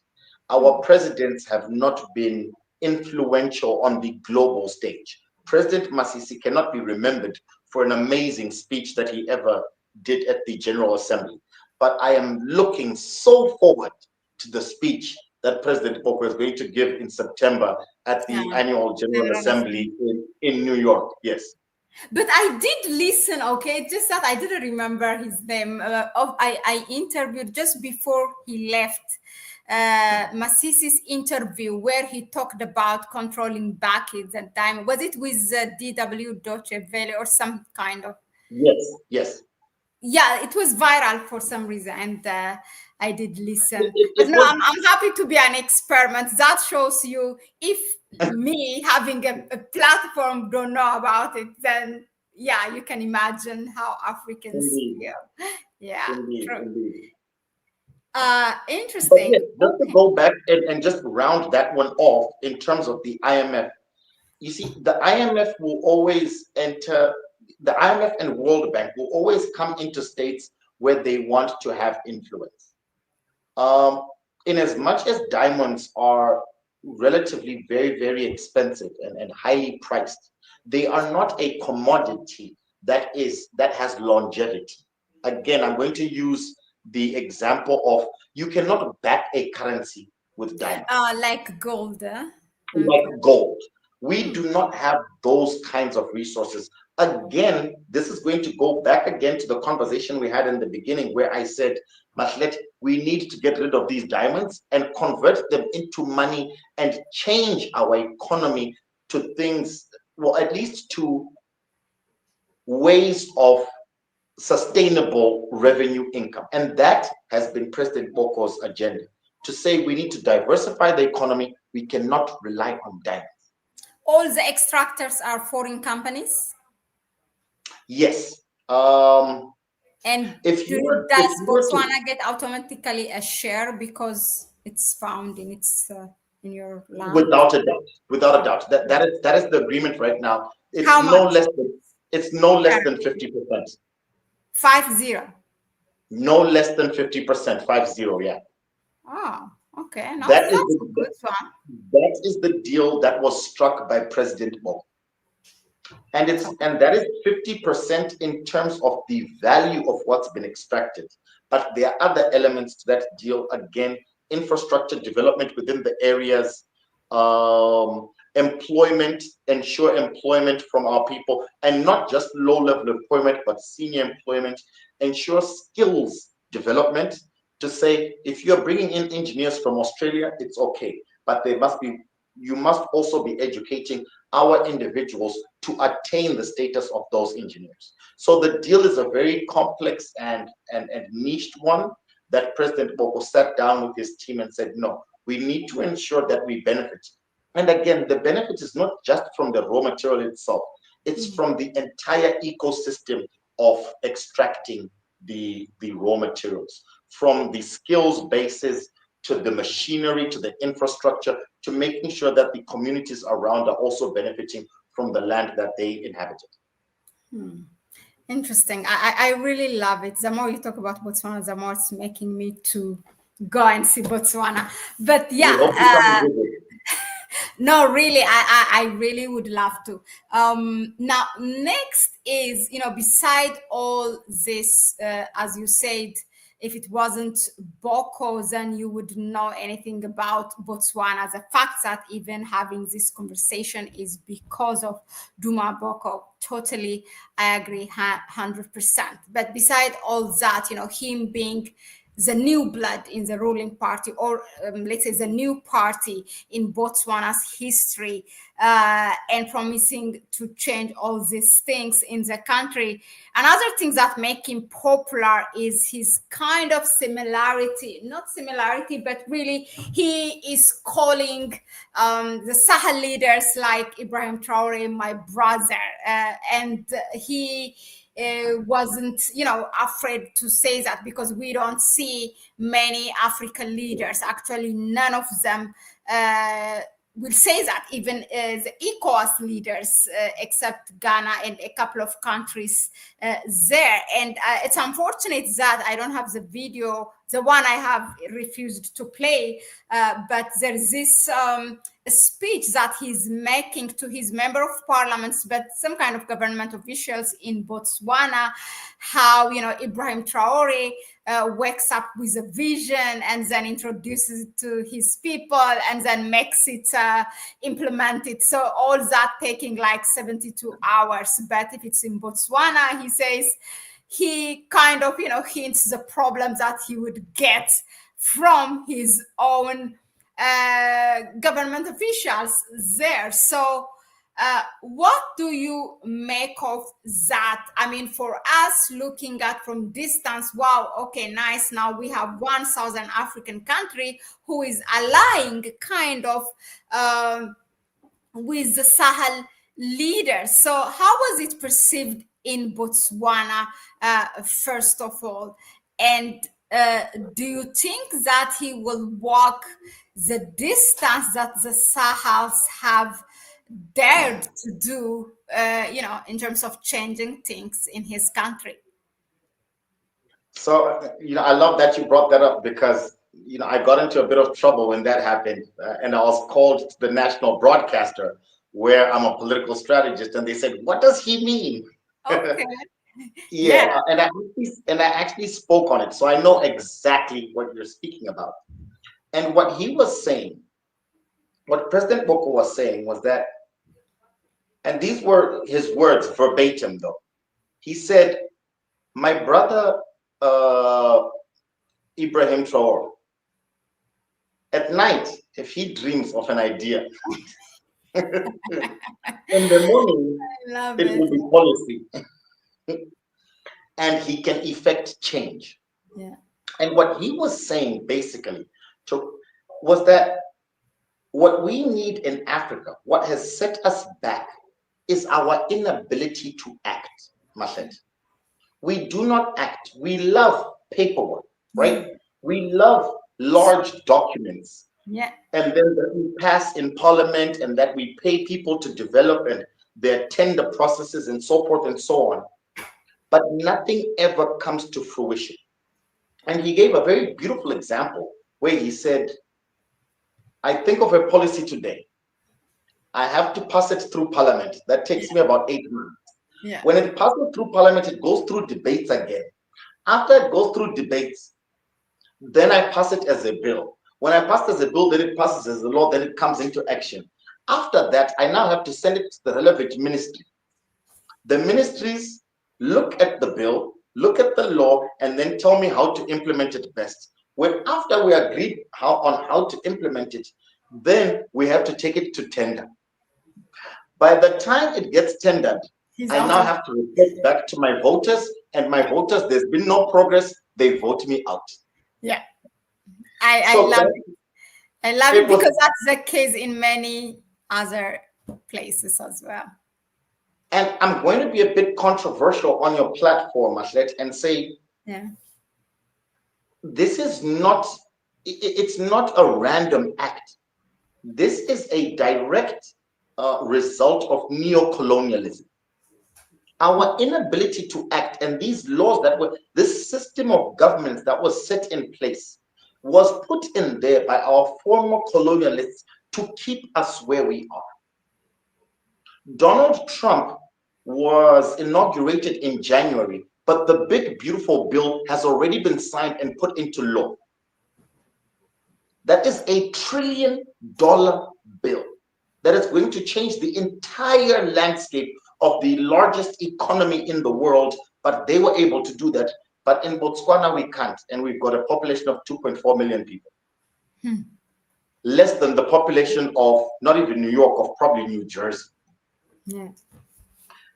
Our presidents have not been influential on the global stage. President Masisi cannot be remembered for an amazing speech that he ever did at the General Assembly. But I am looking so forward to the speech that President Boko is going to give in September at the annual General Assembly in New York. Yes. But I did listen, okay? Just that I didn't remember his name. I interviewed just before he left Masisi's interview where he talked about controlling buckets and time. Was it with DW Deutsche Welle or some kind of? Yes. Yeah, it was viral for some reason, and I did listen. But It no, was. I'm happy to be an experiment. That shows you if me having a platform don't know about it, then yeah, you can imagine how Africans Indeed, feel. Yeah, true. indeed. But Interesting. yes, just to Okay. go back and just round that one off in terms of the IMF. You see, the IMF will always enter, the IMF and World Bank will always come into states where they want to have influence. In as much as diamonds are relatively very expensive and highly priced, they are not a commodity that has longevity. Again, I'm going to use the example of you cannot back a currency with diamonds Like gold. like Okay. gold. We Hmm. do not have those kinds of resources. Again, this is going to go back again to the conversation we had in the beginning where I said, Mahlet, we need to get rid of these diamonds and convert them into money and change our economy to things, well, at least to ways of sustainable revenue income. And that has been President Boko's agenda to say we need to diversify the economy. We cannot rely on diamonds. All the extractors are foreign companies. Yes. And If you were if does you were to Botswana get automatically a share because it's found in its in your land? without a doubt, that is the agreement right now. How much? It's no less than Currently? 50%. 50. No less than 50%, 50, yeah. Oh, okay. No, That is that's a good one. that is the deal that was struck by President Mo. And that is 50% in terms of the value of what's been extracted. But there are other elements to that deal. Again, infrastructure development within the areas, employment, ensure employment from our people, and not just low-level employment, but senior employment, ensure skills development to say, if you're bringing in engineers from Australia, it's okay, but you must also be educating our individuals to attain the status of those engineers. So the deal is a very complex and niched one that President Boko sat down with his team and said, no, we need to ensure that we benefit. And again, the benefit is not just from the raw material itself, it's from the entire ecosystem of extracting the raw materials, from the skills bases to the machinery, to the infrastructure, to making sure that the communities around are also benefiting from the land that they inhabited. Interesting. I really love it. The more you talk about Botswana, the more it's making me to go and see Botswana. But We yeah, hope you come and visit. no, really, I really would love to. Now, next is, beside all this, as you said, if it wasn't Boko, then you would know anything about Botswana. The fact that even having this conversation is because of Duma Boko. Totally, I agree, 100%. But beside all that, him being the new blood in the ruling party, or let's say the new party in Botswana's history, and promising to change all these things in the country. Another thing that make him popular is his kind of not similarity, but really he is calling the Sahel leaders like Ibrahim Traore my brother, and he wasn't afraid to say that, because we don't see many African leaders, actually none of them will say that, even the ECOWAS leaders, except Ghana and a couple of countries there. And it's unfortunate that I don't have the video. The one I have refused to play, but there's this speech that he's making to his member of parliaments, but some kind of government officials in Botswana, how, Ibrahim Traore wakes up with a vision and then introduces it to his people and then makes it implement it. So all that taking like 72 hours. But if it's in Botswana, he says, he kind of, hints the problem that he would get from his own government officials there. So, what do you make of that? I mean, for us looking at from distance, wow, okay, nice. Now we have one Southern African country who is allying kind of with the Sahel leaders. So, how was it perceived in Botswana, first of all? And do you think that he will walk the distance that the Sahels have dared to do, in terms of changing things in his country? So, I love that you brought that up because, I got into a bit of trouble when that happened. And I was called to the national broadcaster where I'm a political strategist. And they said, what does he mean? Okay. Yeah. Yeah. And I actually spoke on it. So I know exactly what you're speaking about. And what he was saying, what President Boko was saying was that, and these were his words verbatim though. He said, my brother, Ibrahim Traore, at night, if he dreams of an idea, in the morning, I love it it. will be policy, and he can effect change. Yeah. And what he was saying basically was that what we need in Africa, what has set us back, is our inability to act, Mahlet. We do not act. We love paperwork, right? We love large documents, Yeah. and then that we pass in parliament and that we pay people to develop and their tender processes and so forth and so on. But nothing ever comes to fruition. And he gave a very beautiful example where he said, I think of a policy today. I have to pass it through parliament. That takes me about 8 months. Yeah. When it passes through parliament, it goes through debates again. After it goes through debates, then I pass it as a bill. When I pass it as a bill, then it passes as a law, then it comes into action. After that, I now have to send it to the relevant ministry. The ministries look at the bill, look at the law, and then tell me how to implement it best. When after we agreed on how to implement it, then we have to take it to tender. By the time it gets tendered, He's I out now of. have to report back to my voters, and my voters, there's been no progress, they vote me out. Yeah. I So love then it. I love it it was, because that's the case in many other places as well. and I'm going to be a bit controversial on your platform, Ashlet, and say Yeah. this is not, it's not a random act. This is a direct result of neo-colonialism. Our inability to act, and these laws that were, this system of governance that was set in place was put in there by our former colonialists to keep us where we are. Donald Trump was inaugurated in January, but the big beautiful bill has already been signed and put into law. That is $1 trillion bill that is going to change the entire landscape of the largest economy in the world, but they were able to do that. But in Botswana, we can't, and we've got a population of 2.4 million people. Less than the population of not even New York, of probably New Jersey. Yeah.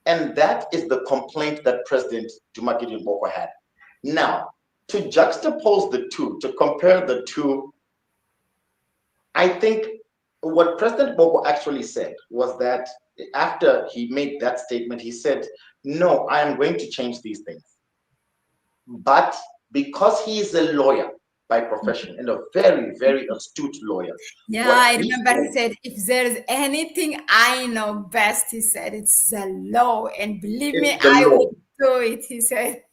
And that is the complaint that President Duma Boko had. Now, to juxtapose the two, to compare the two, I think what President Boko actually said was that after he made that statement, he said, no, I am going to change these things. But because he is a lawyer by profession and a very, very astute lawyer. Yeah, What I he remember he said, said, if there's anything I know best, he said, it's the law. And believe me, it's the I law. would do it, he said.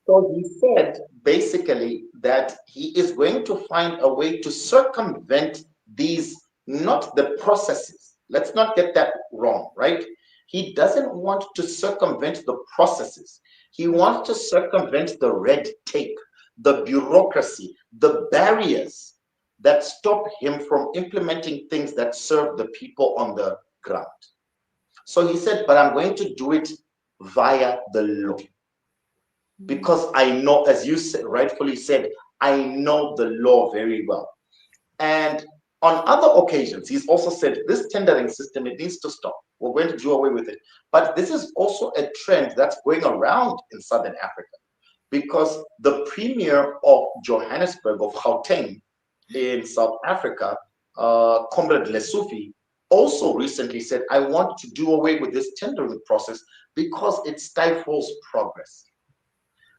So he said basically that he is going to find a way to circumvent these, not the processes. Let's not get that wrong, right? He doesn't want to circumvent the processes. He wants to circumvent the red tape, the bureaucracy, the barriers that stop him from implementing things that serve the people on the ground. So he said, but I'm going to do it via the law. Because I know, as you said, rightfully said, I know the law very well. And on other occasions, he's also said this tendering system, it needs to stop. We're going to do away with it. But this is also a trend that's going around in Southern Africa, because the premier of Johannesburg, of Gauteng in South Africa, Comrade Lesufi, also recently said, I want to do away with this tendering process because it stifles progress.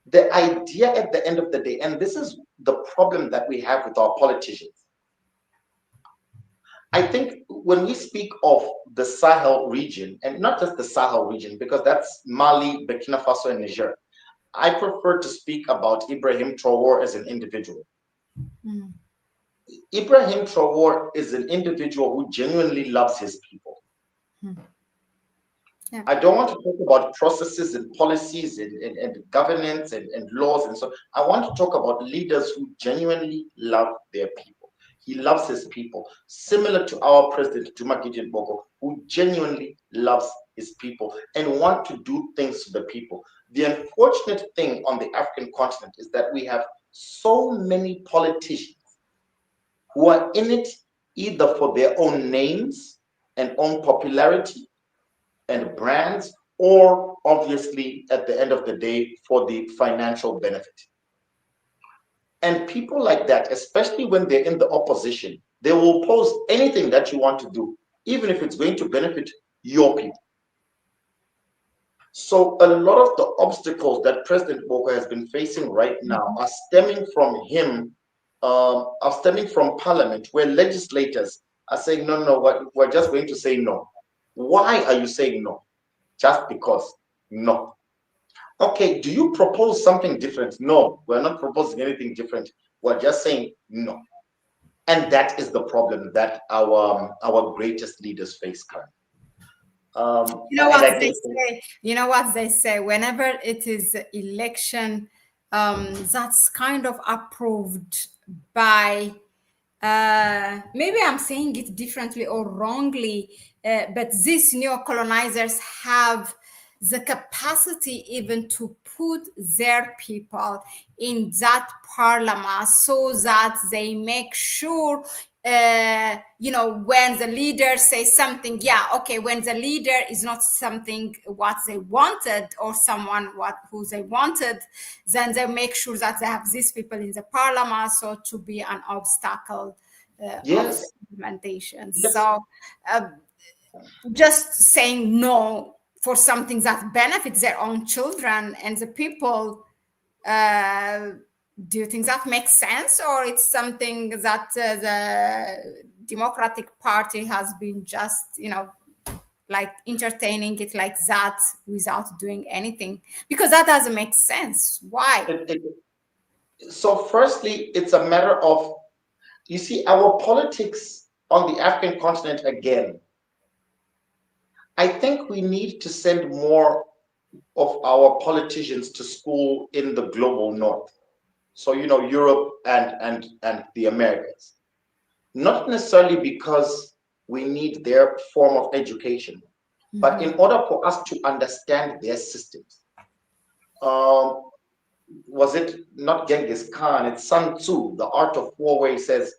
The idea at the end of the day, and this is the problem that we have with our politicians, I think when we speak of the Sahel region, and not just the Sahel region, because that's Mali, Burkina Faso, and Niger, I prefer to speak about Ibrahim Traore as an individual. Mm. Ibrahim Traore is an individual who genuinely loves his people. Mm. Yeah. I don't want to talk about processes and policies and governance and laws and so. I want to talk about leaders who genuinely love their people. He loves his people, similar to our president, Duma Boko, who genuinely loves his people and want to do things to the people. The unfortunate thing on the African continent is that we have so many politicians who are in it either for their own names and own popularity and brands, or obviously at the end of the day for the financial benefit. And people like that, especially when they're in the opposition, they will oppose anything that you want to do, even if it's going to benefit your people. So a lot of the obstacles that President Boko has been facing right now are stemming from him, are stemming from Parliament, where legislators are saying, no, we're just going to say no. Why are you saying no? Just because? No. Okay, do you propose something different? No, we're not proposing anything different. We're just saying no. And that is the problem that our greatest leaders face currently. You know what they say, whenever it is election, that's kind of approved by, maybe I'm saying it differently or wrongly, but these neo-colonizers have the capacity even to put their people in that parliament so that they make sure when the leader says something, when the leader is not something what they wanted or someone who they wanted, then they make sure that they have these people in the parliament so to be an obstacle yes. of implementation. Yes. So just saying no for something that benefits their own children and the people, do you think that makes sense, or it's something that the Democratic Party has been just, like entertaining it like that without doing anything? Because that doesn't make sense. Why? So firstly, it's a matter of, you see, our politics on the African continent again. I think we need to send more of our politicians to school in the global north. So, Europe and the Americas. Not necessarily because we need their form of education, but in order for us to understand their systems. Was it not Genghis Khan? It's Sun Tzu, The Art of War, where he says,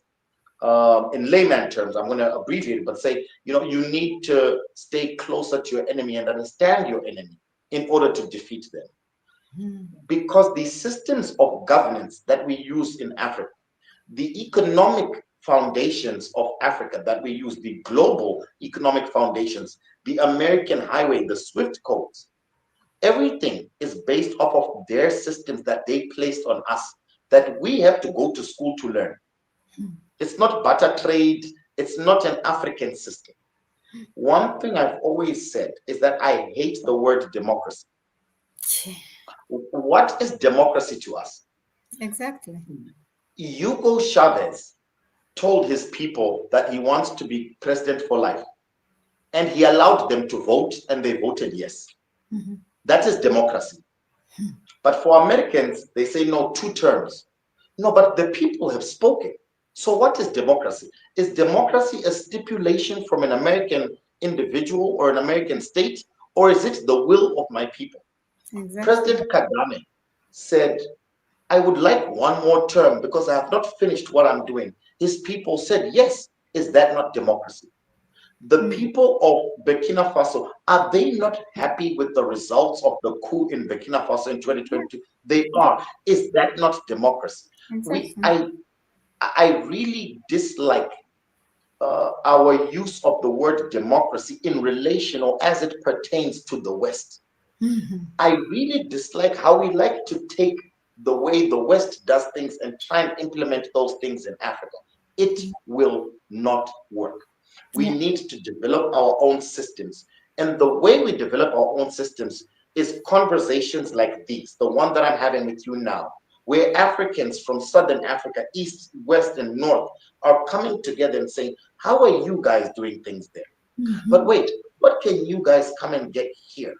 in layman terms, I'm going to abbreviate it, but say, you need to stay closer to your enemy and understand your enemy in order to defeat them. Because the systems of governance that we use in Africa, the economic foundations of Africa that we use, the global economic foundations, the American highway, the SWIFT codes, everything is based off of their systems that they placed on us, that we have to go to school to learn. It's not barter trade. It's not an African system. One thing I've always said is that I hate the word democracy. What is democracy to us? Exactly. Hugo Chavez told his people that he wants to be president for life, and he allowed them to vote, and they voted yes. That is democracy. But for Americans, they say no, 2 terms. No, but the people have spoken. So what is democracy? Is democracy a stipulation from an American individual or an American state, or is it the will of my people? Exactly. President Kagame said, I would like one more term because I have not finished what I'm doing. His people said, yes, is that not democracy? The people of Burkina Faso, are they not happy with the results of the coup in Burkina Faso in 2022? They are. Is that not democracy? We, Exactly. I really dislike our use of the word democracy in relation or as it pertains to the West. I really dislike how we like to take the way the West does things and try and implement those things in Africa. It will not work. We Yeah. need to develop our own systems. And the way we develop our own systems is conversations like these, the one that I'm having with you now, where Africans from Southern Africa, East, West, and North are coming together and saying, how are you guys doing things there? But wait, what can you guys come and get here?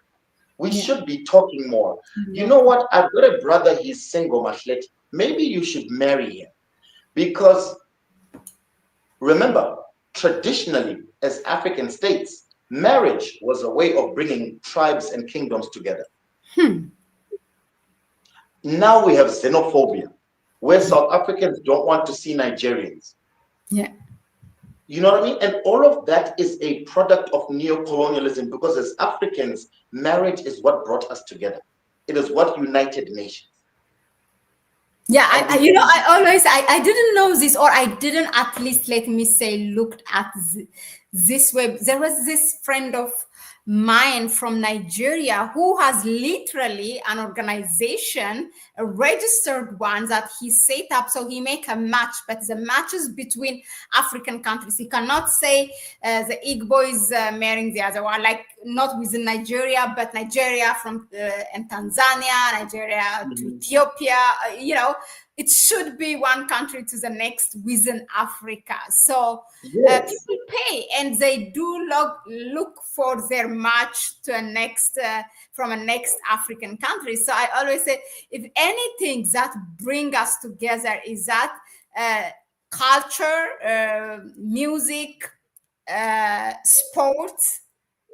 We Yeah. should be talking more. You Yeah. know what? I've got a brother, he's single, Mahlet. Maybe you should marry him. Because remember, traditionally, as African states, marriage was a way of bringing tribes and kingdoms together. Now we have xenophobia, where South Africans don't want to see Nigerians. Yeah. You know what I mean? And all of that is a product of neocolonialism because as Africans, marriage is what brought us together. It is what united nations. Yeah, And I we, you know, I didn't know this, or I didn't at least, let me say, looked at this web. There was this friend of mine from Nigeria who has literally an organization, a registered one that he set up. So he make a match, but the matches between African countries. He cannot say the Igbo is marrying the other one, like not within Nigeria, but Nigeria from and Tanzania, Nigeria to Ethiopia. It should be one country to the next within Africa. So yes, people pay, and they do look for their match to a next from a next African country. So I always say, if anything that bring us together is that culture, music, sports,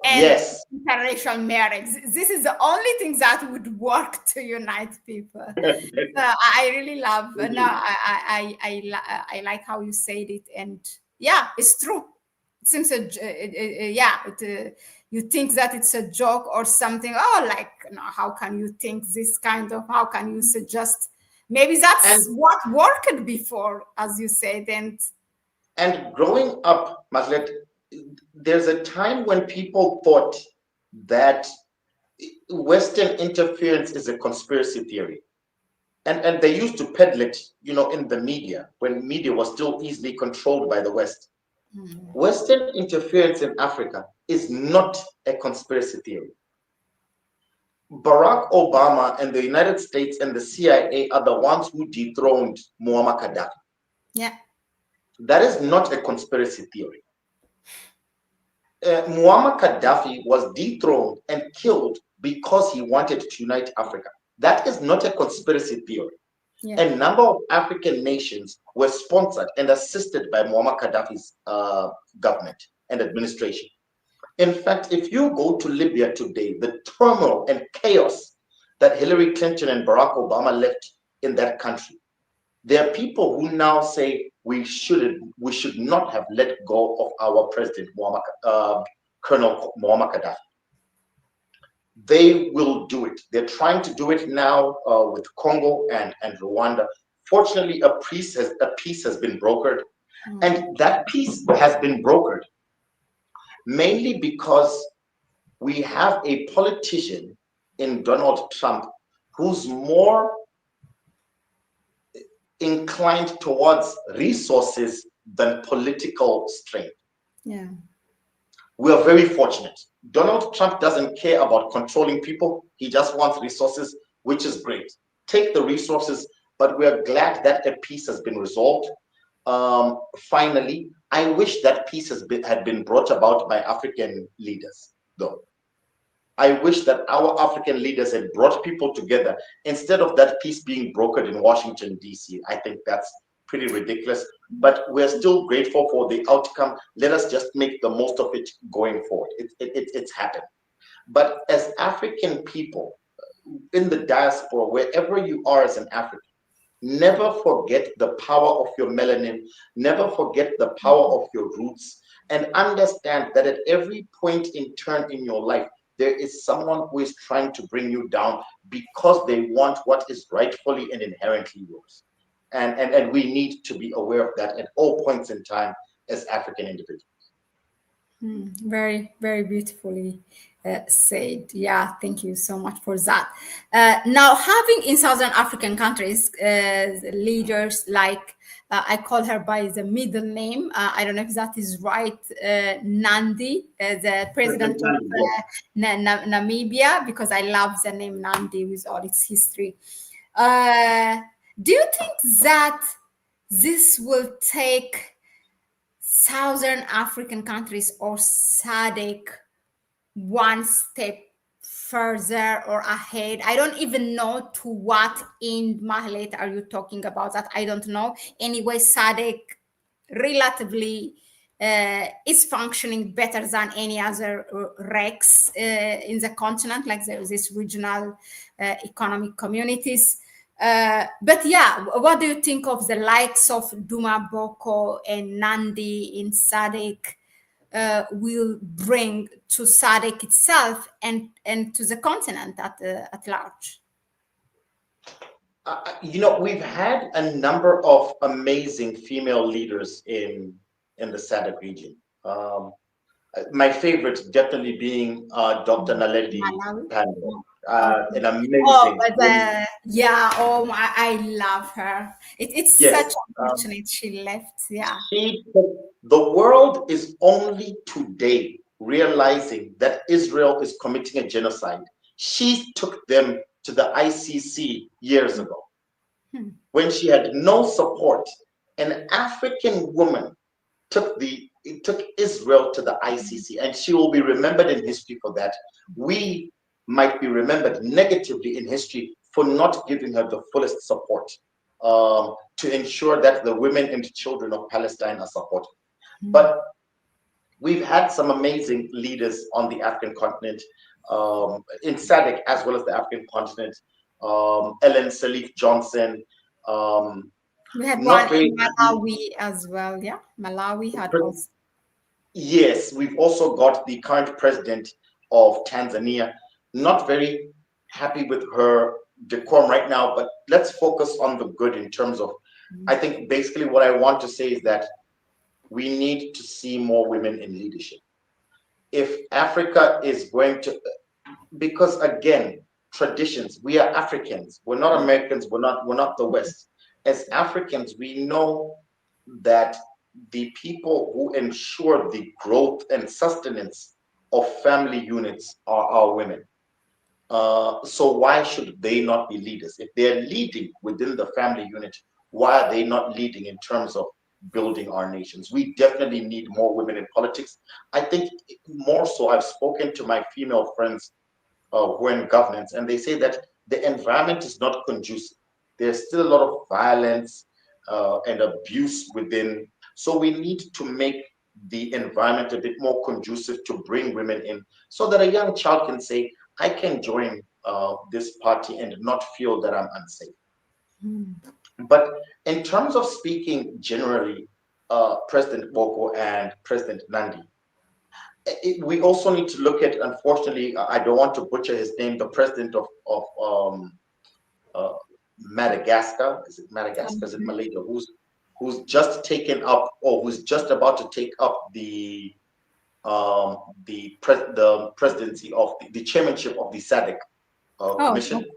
and yes. interracial marriage. This is the only thing that would work to unite people. I really love. No, Indeed. I like how you said it, and yeah, it's true. It seems you think that it's a joke or something. Oh, like, no, how can you think this kind of? How can you suggest? Maybe that's And what worked before, as you said, and and growing up, Mahlet, there's a time when people thought that Western interference is a conspiracy theory. And they used to peddle it, in the media when media was still easily controlled by the West. Western interference in Africa is not a conspiracy theory. Barack Obama and the United States and the CIA are the ones who dethroned Muammar Gaddafi. yeah, That is not a conspiracy theory. Muammar Gaddafi was dethroned and killed because he wanted to unite Africa. That is not a conspiracy theory. yeah, A number of African nations were sponsored and assisted by Muammar Gaddafi's government and administration. In fact, if you go to Libya today, the turmoil and chaos that Hillary Clinton and Barack Obama left in that country, there are people who now say we should not have let go of our president, Colonel Muammar Gaddafi. They will do it. They're trying to do it now with Congo and Rwanda. Fortunately, a peace has been brokered, and that peace has been brokered mainly because we have a politician in Donald Trump who's more inclined towards resources than political strength. yeah, We are very fortunate. Donald Trump doesn't care about controlling people. He just wants resources, which is great. Take the resources, but we are glad that a peace has been resolved. Finally, I wish that peace had been brought about by African leaders, though. I wish that our African leaders had brought people together instead of that peace being brokered in Washington, D.C. I think that's pretty ridiculous, but we're still grateful for the outcome. Let us just make the most of it going forward. It's happened. But as African people in the diaspora, wherever you are as an African, Never forget the power of your melanin. Never forget the power of your roots. And understand that at every point in turn in your life, there is someone who is trying to bring you down because they want what is rightfully and inherently yours. And we need to be aware of that at all points in time as African individuals. Very, very beautifully said. Yeah, thank you so much for that. Now, having in Southern African countries leaders like, I call her by the middle name, I don't know if that is right, Nandi, the president of Namibia, because I love the name Nandi with all its history. Do you think that this will take Southern African countries or SADC one step further or ahead? I don't even know to what end, Mahlet, are you talking about that? I don't know. Anyway, SADC relatively is functioning better than any other RECs in the continent, like these regional economic communities. But yeah, what do you think of the likes of Duma Boko and Nandi in SADC will bring to SADC itself and to the continent at large? We've had a number of amazing female leaders in the SADC region. My favorite definitely being Dr. Naledi Pandor. An amazing. Yeah, oh my, I love her. It's Yes, such unfortunate she left. Yeah. the world is only today realizing that Israel is committing a genocide. She took them to the ICC years ago when she had no support. An African woman took Israel to the ICC, and she will be remembered in history for that. We might be remembered negatively in history for not giving her the fullest support to ensure that the women and children of Palestine are supported. But we've had some amazing leaders on the African continent, in SADC as well as the African continent. Ellen Sirleaf Johnson. We had one in Malawi as well. Yeah, Malawi had also. Yes, we've also got the current president of Tanzania. Not very happy with her decorum right now, but let's focus on the good in terms of, I think basically what I want to say is that we need to see more women in leadership. If Africa is going to, because again, traditions, we are Africans, we're not Americans, we're not the West. As Africans, we know that the people who ensure the growth and sustenance of family units are our women. So why should they not be leaders? If they're leading within the family unit, why are they not leading in terms of building our nations? We definitely need more women in politics. I think more so, I've spoken to my female friends who are in governance, and they say that the environment is not conducive. There's still a lot of violence and abuse within. So we need to make the environment a bit more conducive to bring women in, so that a young child can say, I can join this party and not feel that I'm unsafe. But in terms of speaking generally, President Boko and President Nandi, we also need to look at, unfortunately, I don't want to butcher his name, the president of Madagascar. Is it Madagascar? Is it Malaysia? Who's just taken up, or who's just about to take up the presidency of the chairmanship of the SADC commission. Okay.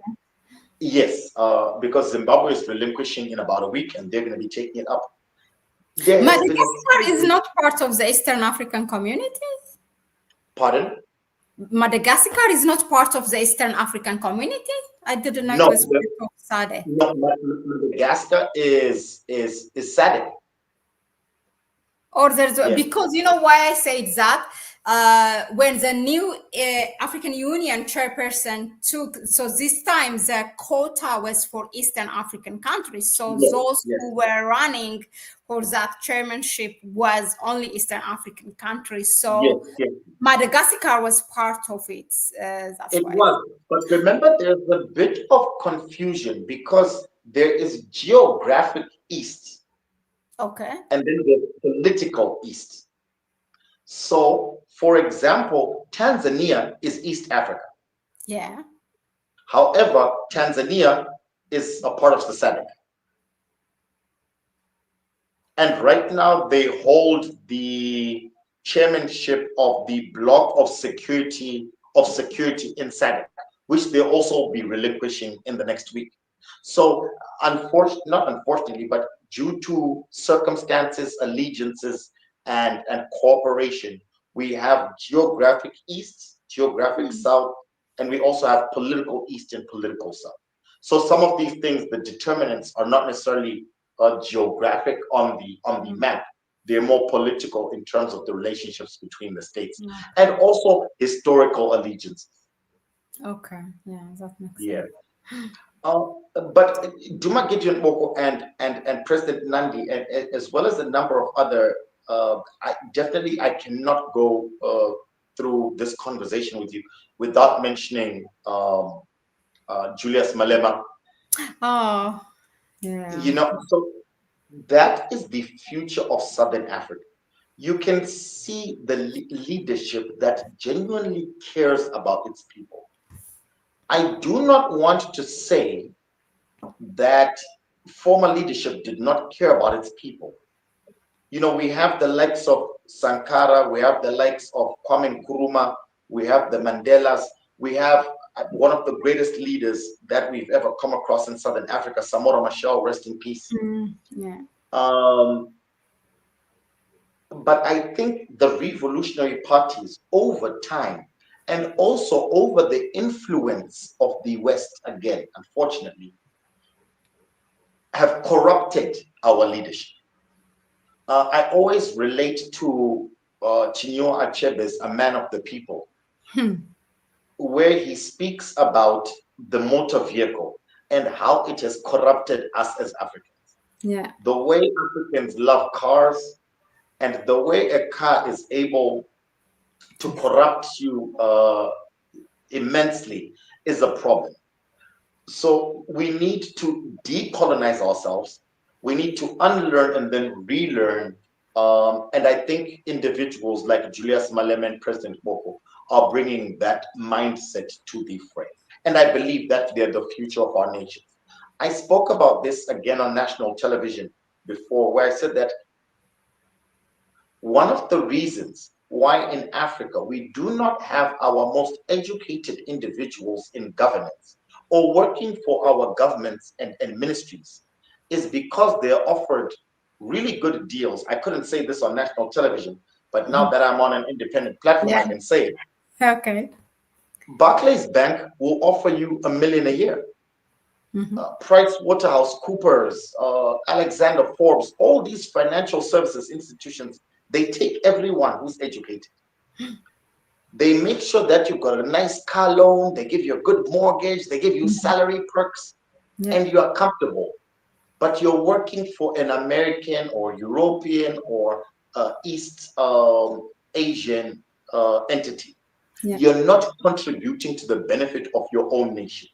Yes, because Zimbabwe is relinquishing in about a week, and they're going to be taking it up. Madagascar is not part of the Eastern African community. Pardon? Madagascar is not part of the Eastern African community. I didn't know it was part of SADC. No, Madagascar is SADC. Or there's because you know why I say that. When the new African Union chairperson took, so this time the quota was for Eastern African countries. So those who were running for that chairmanship was only Eastern African countries. So Madagascar was part of it. That's why. Was, but remember, there's a bit of confusion because there is geographic East, Okay. and then there's political East. So, for example, Tanzania is East Africa. Yeah. However, Tanzania is a part of the SADC. And right now they hold the chairmanship of the block of security in SADC, which they'll also be relinquishing in the next week. So not unfortunately, but due to circumstances, allegiances, and cooperation, we have geographic East, geographic Hmm. South, and we also have political East and political South. So some of these things, the determinants are not necessarily geographic on the Mm. map. They're more political in terms of the relationships between the states Okay. and also historical allegiances. Okay. Yeah, that makes Yeah. sense. Uh, but Duma Boko and President Nandi, as well as a number of other, I cannot go through this conversation with you without mentioning Julius Malema. Oh, yeah. So that is the future of Southern Africa. You can see the leadership that genuinely cares about its people. I do not want to say that former leadership did not care about its people. We have the likes of Sankara, we have the likes of Kwame Nkrumah, we have the Mandelas, we have one of the greatest leaders that we've ever come across in Southern Africa, Samora Machel, rest in peace. Mm, yeah. Um, but I think the revolutionary parties over time and also over the influence of the West, again, unfortunately, have corrupted our leadership. I always relate to Chinua Achebe's A Man of the People, Hmm. where he speaks about the motor vehicle and how it has corrupted us as Africans. Yeah. The way Africans love cars and the way a car is able to corrupt you immensely is a problem. So we need to decolonize ourselves. We need to unlearn and then relearn. And I think individuals like Julius Malema and President Boko are bringing that mindset to the fray. And I believe that they're the future of our nation. I spoke about this again on national television before, where I said that one of the reasons why in Africa we do not have our most educated individuals in governance or working for our governments and ministries is because they are offered really good deals. I couldn't say this on national television, but now that I'm on an independent platform, I Yeah. can say it. Okay. Barclays Bank will offer you $1 million a year. Mm-hmm. Price Waterhouse Coopers, Alexander Forbes, all these financial services institutions, they take everyone who's educated. They make sure that you've got a nice car loan, they give you a good mortgage, they give you salary perks, Yeah. and you are comfortable. But you're working for an American or European or East Asian entity. Yeah. You're not contributing to the benefit of your own nation.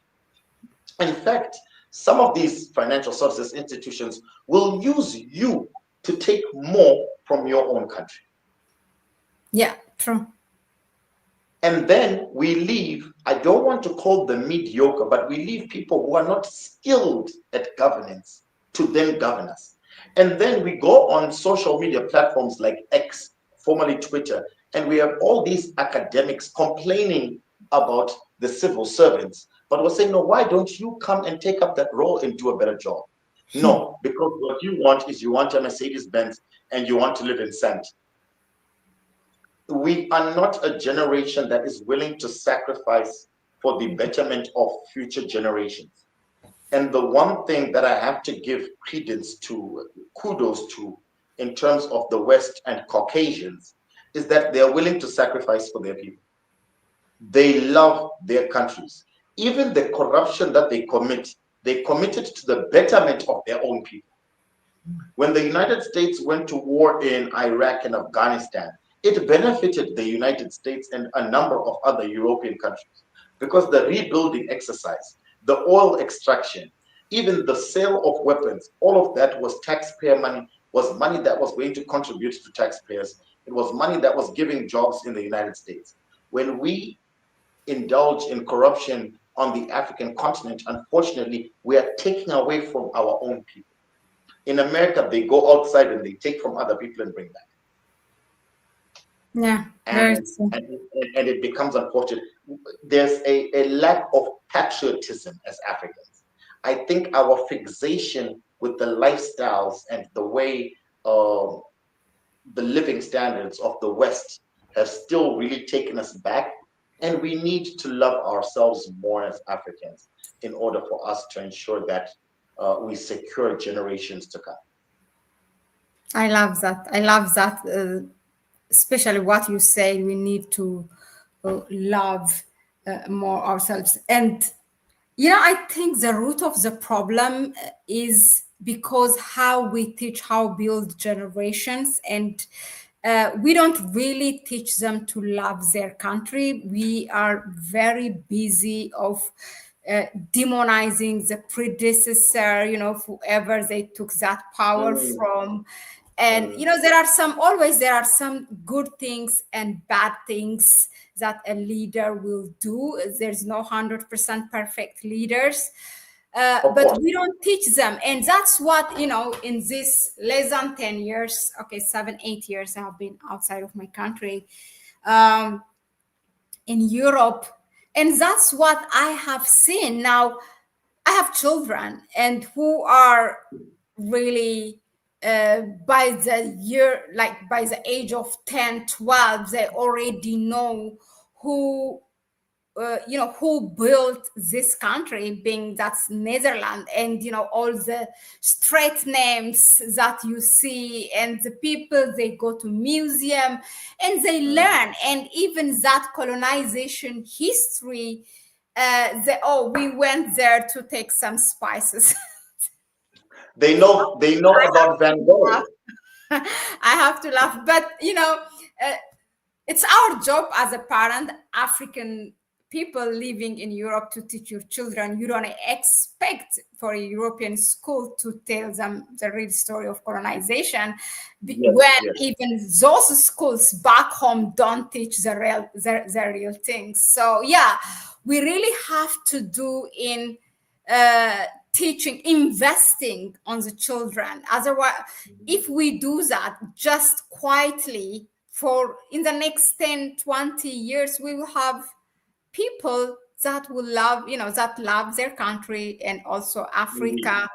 In fact, some of these financial services institutions will use you to take more from your own country. Yeah. True. And then we leave, I don't want to call them mediocre, but we leave people who are not skilled at governance to then govern us. And then we go on social media platforms like X, formerly Twitter, and we have all these academics complaining about the civil servants. But we're saying, no, why don't you come and take up that role and do a better job? No, because what you want is you want a Mercedes Benz and you want to live in sand. We are not a generation that is willing to sacrifice for the betterment of future generations. And the one thing that I have to give kudos to, in terms of the West and Caucasians, is that they are willing to sacrifice for their people. They love their countries. Even the corruption that they committed to the betterment of their own people. When the United States went to war in Iraq and Afghanistan, it benefited the United States and a number of other European countries because the rebuilding exercise, the oil extraction, even the sale of weapons, all of that was taxpayer money, was money that was going to contribute to taxpayers. It was money that was giving jobs in the United States. When we indulge in corruption on the African continent, unfortunately, we are taking away from our own people. In America, they go outside and they take from other people and bring back. Yeah, And, very true. and it becomes unfortunate. There's a lack of patriotism as Africans. I think our fixation with the lifestyles and the way the living standards of the West have still really taken us back. And we need to love ourselves more as Africans in order for us to ensure that we secure generations to come. I love that. I love that. Especially what you say, we need to love more ourselves. And I think the root of the problem is because how we teach, how build generations, and we don't really teach them to love their country. We are very busy of demonizing the predecessor, whoever they took that power Mm, from. And mm. there are some good things and bad things that a leader will do. There's no 100% perfect leaders, Of but course. we don't teach them. And that's what, in this less than 10 years, okay, 7 8 years I have been outside of my country, um, in Europe. And that's what I have seen. Now, I have children and who are really by the year, like by the age of 10, 12, they already know who who built this country, being that's Netherlands, and all the street names that you see, and the people, they go to museum and they Mm. learn, and even that colonization history, we went there to take some spices. They know about Van Gogh. I have to laugh, but uh, it's our job as a parent, African people living in Europe, to teach your children. You don't expect for a European school to tell them the real story of colonization, Yes, when yes. even those schools back home don't teach the real things. So yeah, we really have to do in uh, teaching, investing on the children. Otherwise, if we do that just quietly, for in the next 10 20 years, we will have people that will love, that love their country and also Indeed. Africa.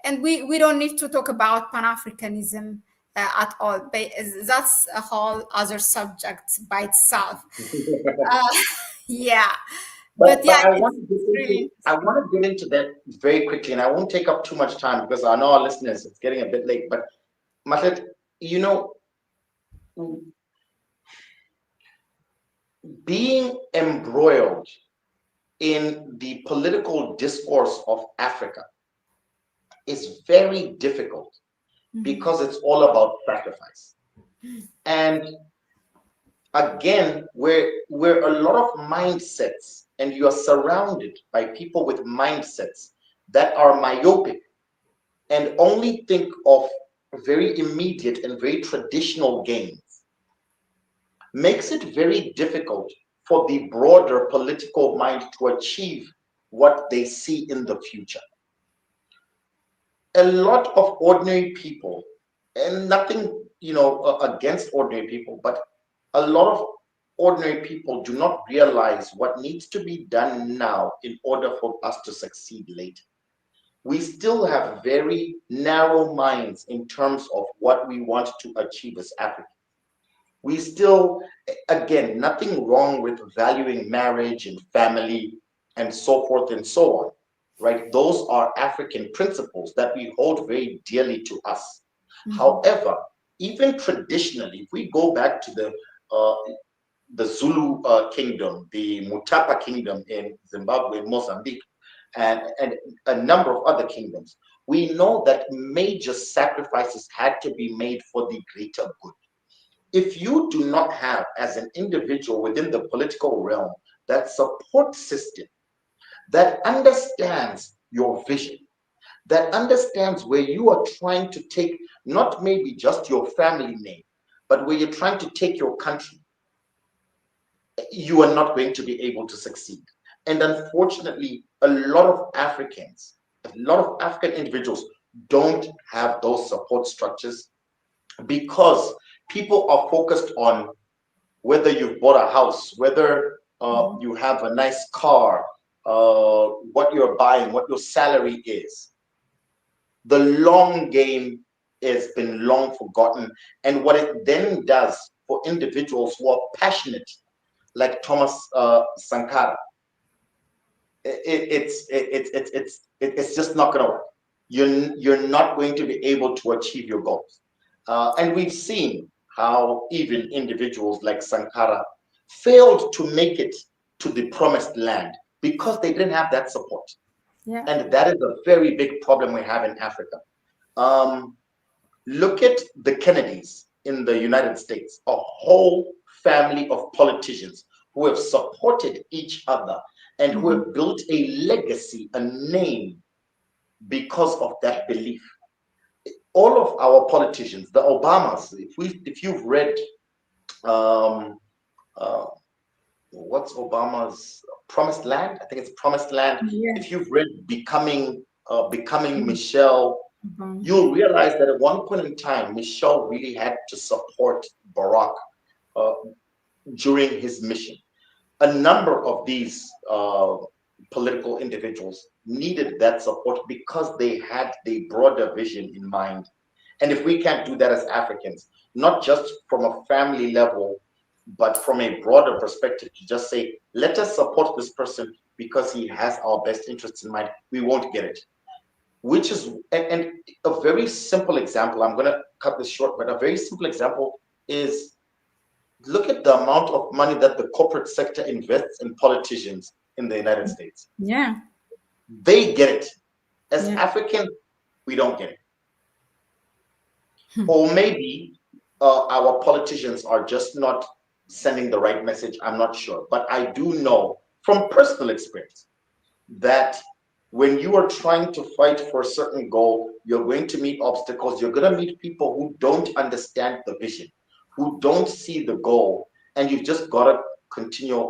And we don't need to talk about Pan-Africanism at all, but that's a whole other subject by itself. uh, yeah, but yeah, But I want it's to get into really I want to get into that very quickly, and I won't take up too much time because I know our listeners, it's getting a bit late. But Mahlet, you know, being embroiled in the political discourse of Africa is very difficult interesting. because it's all about sacrifice. And again, where a lot of mindsets, and you are surrounded by people with mindsets that are myopic and only think of very immediate and very traditional gains, makes it very difficult for the broader political mind to achieve what they see in the future. A lot of ordinary people, and nothing, against ordinary people, but a lot of ordinary people do not realize what needs to be done now in order for us to succeed later. We still have very narrow minds in terms of what we want to achieve as Africans. We still, again, nothing wrong with valuing marriage and family and so forth and so on, right? Those are African principles that we hold very dearly to us. Mhm. However, even traditionally, if we go back to the Zulu kingdom, the Mutapa kingdom in Zimbabwe, Mozambique, and a number of other kingdoms, we know that major sacrifices had to be made for the greater good. If you do not have, as an individual within the political realm, that support system that understands your vision, that understands where you are trying to take not maybe just your family name, but where you're trying to take your country, you are not going to be able to succeed. And unfortunately, a lot of Africans, a lot of African individuals don't have those support structures because people are focused on whether you've bought a house, whether you have a nice car, what you're buying, what your salary is. The long game has been long forgotten. And what it then does for individuals who are passionate, like Thomas Sankara, it's just not going to work. You're not going to be able to achieve your goals. And we've seen how even individuals like Sankara failed to make it to the promised land because they didn't have that support. Yeah. And that is a very big problem we have in Africa. Look at the Kennedys in the United States, a whole family of politicians who have supported each other and who have built a legacy, a name because of that belief. All of our politicians, the Obamas, if you've read what's Obama's Promised Land? I think it's Promised Land. Yeah. If you've read Becoming Michelle, you'll realize that at one point in time, Michelle really had to support Barack during his mission. A number of these political individuals needed that support because they had the broader vision in mind. And if we can't do that as Africans, not just from a family level, but from a broader perspective, to just say, let us support this person because he has our best interests in mind, we won't get it. Which is, and a very simple example, I'm going to cut this short, but a very simple example is look at the amount of money that the corporate sector invests in politicians in the United States. Yeah. They get it. As Africans, we don't get it. Or maybe our politicians are just not sending the right message. I'm not sure. But I do know from personal experience that when you are trying to fight for a certain goal, you're going to meet obstacles. You're going to meet people who don't understand the vision, who don't see the goal, and you've just got to continue,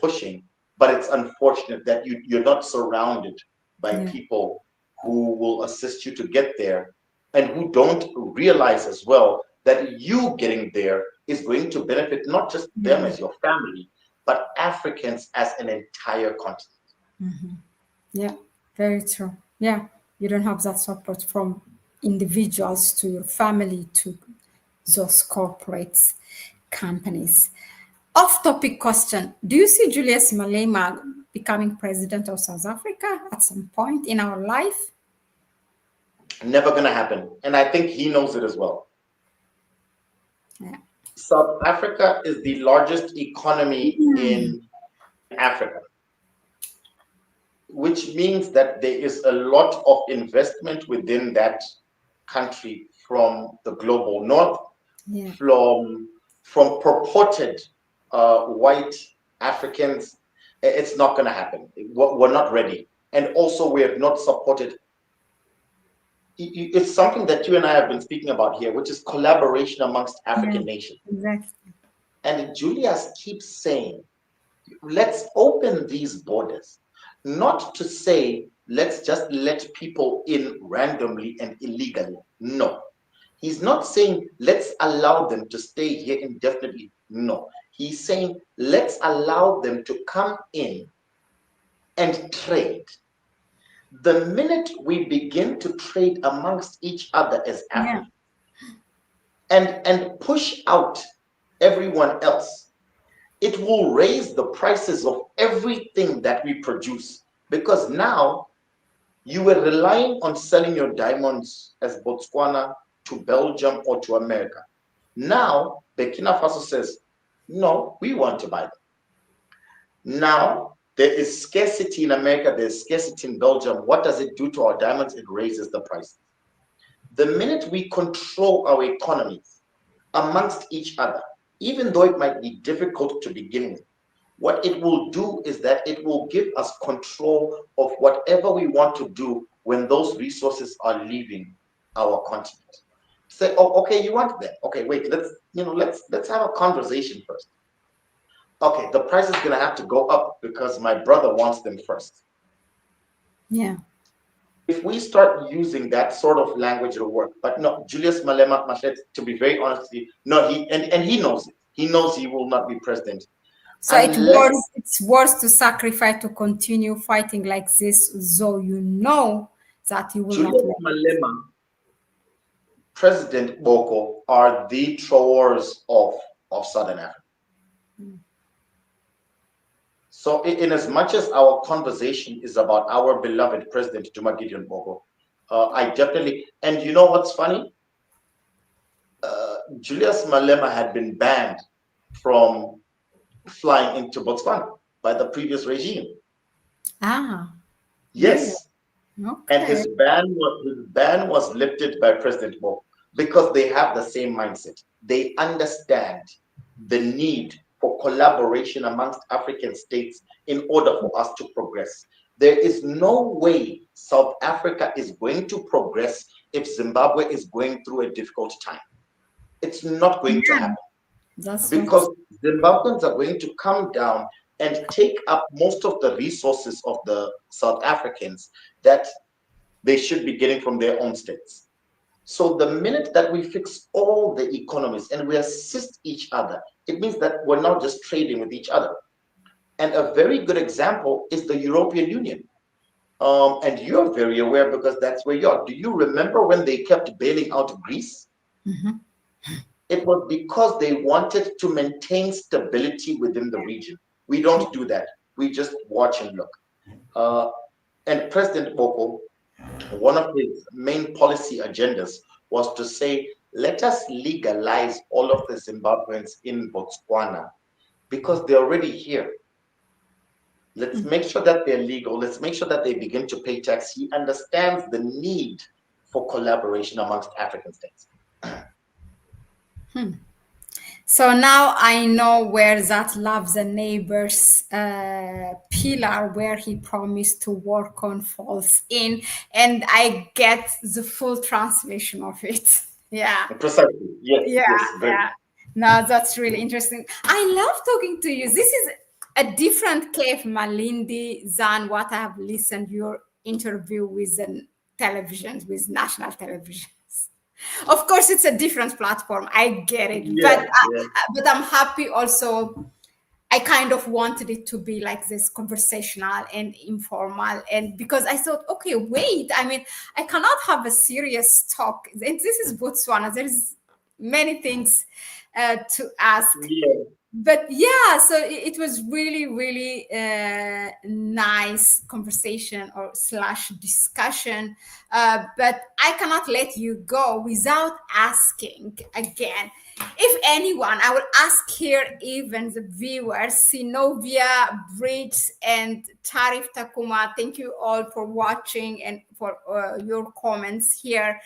pushing. But it's unfortunate that you're not surrounded by people who will assist you to get there, and who don't realize as well that you getting there is going to benefit not just them as your family, but Africans as an entire continent. Yeah, very true. Yeah, you don't have that support from individuals to your family to those corporate companies. Off topic question. Do you see Julius Malema becoming president of South Africa at some point in our life? Never going to happen. And I think he knows it as well. Yeah. South Africa is the largest economy in Africa, which means that there is a lot of investment within that country from the global north, from purported white Africans. It's not going to happen. We're not ready. And also, we have not supported. It's something that you and I have been speaking about here, which is collaboration amongst African nations. Exactly. And Julius keeps saying, let's open these borders, not to say, let's just let people in randomly and illegally. No. He's not saying, let's allow them to stay here indefinitely. No. He's saying, let's allow them to come in and trade. The minute we begin to trade amongst each other as Africans and push out everyone else, it will raise the prices of everything that we produce, because now you were relying on selling your diamonds as Botswana to Belgium or to America. Now Burkina Faso says, no, we want to buy them. Now there is scarcity in America, there's scarcity in Belgium. What does it do to our diamonds? It raises the prices. The minute we control our economies amongst each other, even though it might be difficult to begin with, What it will do is that it will give us control of whatever we want to do when those resources are leaving our continent. Say, oh, okay, you want that? Okay, wait, let's have a conversation first. Okay, the price is gonna have to go up because my brother wants them first. Yeah. If we start using that sort of language, it'll work. But no, Julius Malema, Mahlet, to be very honest with you, no, and he knows it. He knows he will not be president So unless it's worse to sacrifice to continue fighting like this, though you know that you will not Julius win. Malema, President Boko are the throwers of Southern Africa. So in as much as our conversation is about our beloved President Duma Boko, I definitely, and you know what's funny? Julius Malema had been banned from flying into Botswana by the previous regime. Ah, really? Yes, and Okay. his ban was lifted by President Boko because they have the same mindset. They understand the need for collaboration amongst African states in order for us to progress. There is no way South Africa is going to progress if Zimbabwe is going through a difficult time. It's not going to Yeah, happen that's what. because Zimbabweans are going to come down and take up most of the resources of the South Africans that they should be getting from their own states. So the minute that we fix all the economies and we assist each other, it means that we're not just trading with each other. And a very good example is the European Union. And you're very aware because that's where you are. Do you remember when they kept bailing out Greece? Mhm. It was because they wanted to maintain stability within the region. We don't do that. We just watch and look. Uh, and President Boko, one of his main policy agendas was to say, let us legalize all of the Zimbabweans in Botswana because they're already here. Let's make sure that they're legal. Let's make sure that they begin to pay tax. He understands the need for collaboration amongst African states. So now I know where that love the neighbors pillar where he promised to work on falls in, and I get the full translation of it. Yeah. Precisely. Yes, Yeah, yes, very. yeah. No, that's really interesting. I love talking to you. This is a different Cave Malindi than what I have listened your interview with the televisions, with national televisions. Of course, it's a different platform. I get it, Yeah, yeah. but I'm happy also. I kind of wanted it to be like this conversational and informal. And because I thought, okay, wait, I mean, I cannot have a serious talk. This is Botswana. There's many things to ask. Yeah. But yeah, so it was really, really nice conversation or slash discussion. But I cannot let you go without asking again. If anyone, I will ask here, even the viewers, Sinovia, Bridge, and Tarif Takuma, thank you all for watching and for your comments here.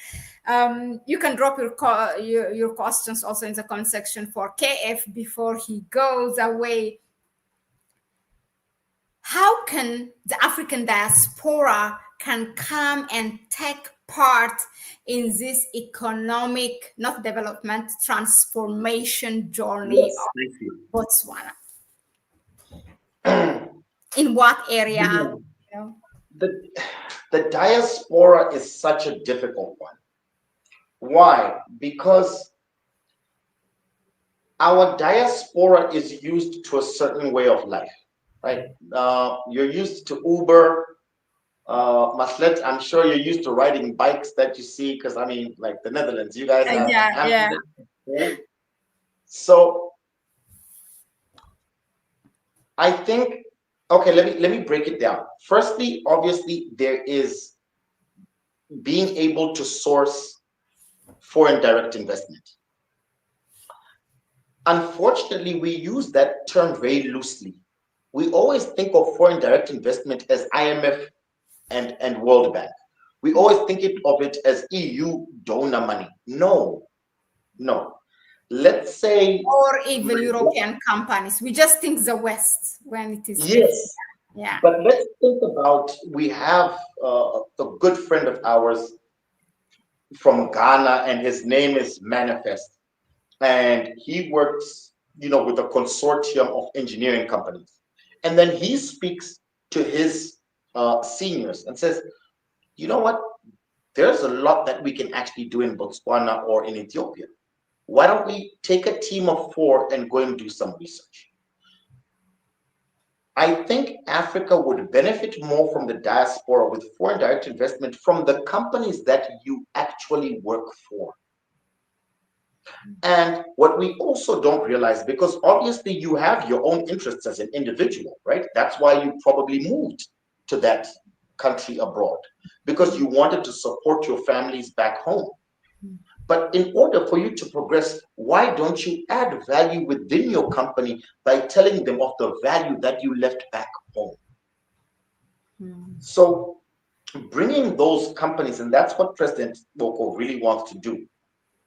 You can drop your questions also in the comment section for KF before he goes away. How can the African diaspora can come and take part in this economic, not development, transformation journey Yes, thank you. of Botswana? In what area? Yeah. You know? The, the diaspora is such a difficult one. Why? Because our diaspora is used to a certain way of life, right? You're used to Uber, Mahlet, I'm sure you're used to riding bikes that you see, because I mean, like the Netherlands, you guys have Yeah, yeah. Amsterdam. Yeah. So I think, okay, let me break it down. Firstly, obviously, there is being able to source foreign direct investment. Unfortunately, we use that term very loosely. We always think of foreign direct investment as IMF and World Bank. We always think of it as EU donor money. No, no. let's say, Or even European companies. We just think the West when it is yes, Africa. Yeah. but let's think about, we have a good friend of ours from Ghana, and his name is Manifest. And he works, with a consortium of engineering companies. And then he speaks to his seniors and says, you know what? There's a lot that we can actually do in Botswana or in Ethiopia. Why don't we take a team of 4 and go and do some research? I think Africa would benefit more from the diaspora with foreign direct investment from the companies that you actually work for. And what we also don't realize, because obviously you have your own interests as an individual, right? That's why you probably moved to that country abroad, because you wanted to support your families back home. But in order for you to progress, why don't you add value within your company by telling them of the value that you left back home? So bringing those companies, and that's what President Boko really wants to do.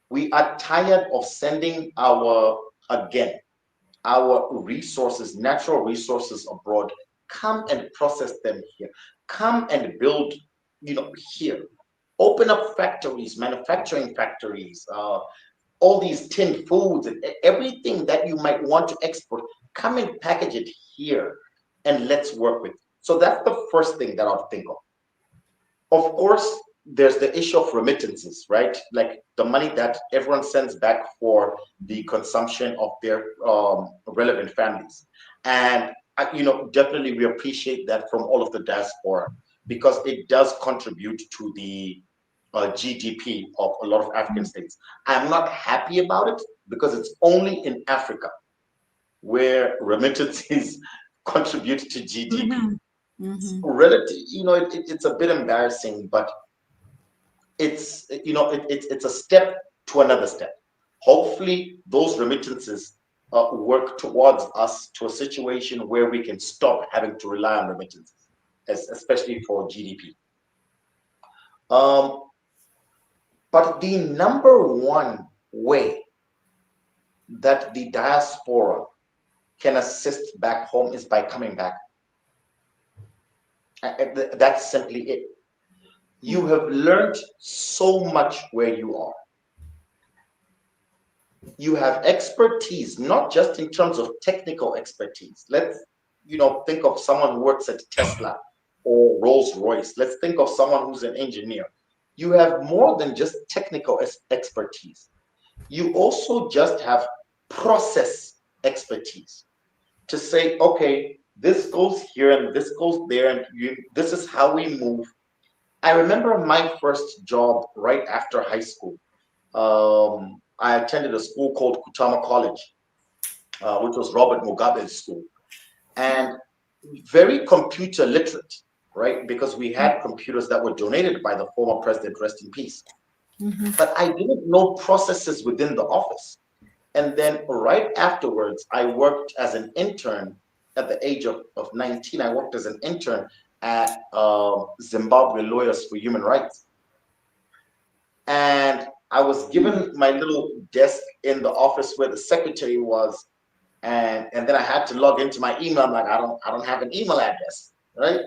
We are tired of sending our resources, natural resources abroad. Come and process them here. Come and build, here. Open up factories, manufacturing factories, all these tinned foods and everything that you might want to export. Come and package it here and let's work with it. So that's the first thing that I'll think of. Of course, there's the issue of remittances, right? Like the money that everyone sends back for the consumption of their relevant families. And, definitely we appreciate that from all of the diaspora, because it does contribute to the GDP of a lot of African states. I'm not happy about it because it's only in Africa where remittances contribute to GDP. Relative, it's a bit embarrassing, but it's a step to another step. Hopefully, those remittances work towards us to a situation where we can stop having to rely on remittances, especially for GDP. But the number one way that the diaspora can assist back home is by coming back. That's simply it. You have learned so much where you are. You have expertise, not just in terms of technical expertise. Let's, think of someone who works at Tesla or Rolls-Royce. Let's think of someone who's an engineer. You have more than just technical expertise. You also just have process expertise to say, okay, this goes here and this goes there, and this is how we move. I remember my first job right after high school. I attended a school called Kutama College, which was Robert Mugabe's school, and very computer literate, right? Because we had computers that were donated by the former president, rest in peace. But I didn't know processes within the office. And then right afterwards, I worked as an intern at the age of 19. I worked as an intern at Zimbabwe Lawyers for Human Rights. And I was given my little desk in the office where the secretary was. And then I had to log into my email. I'm like, I don't have an email address, right?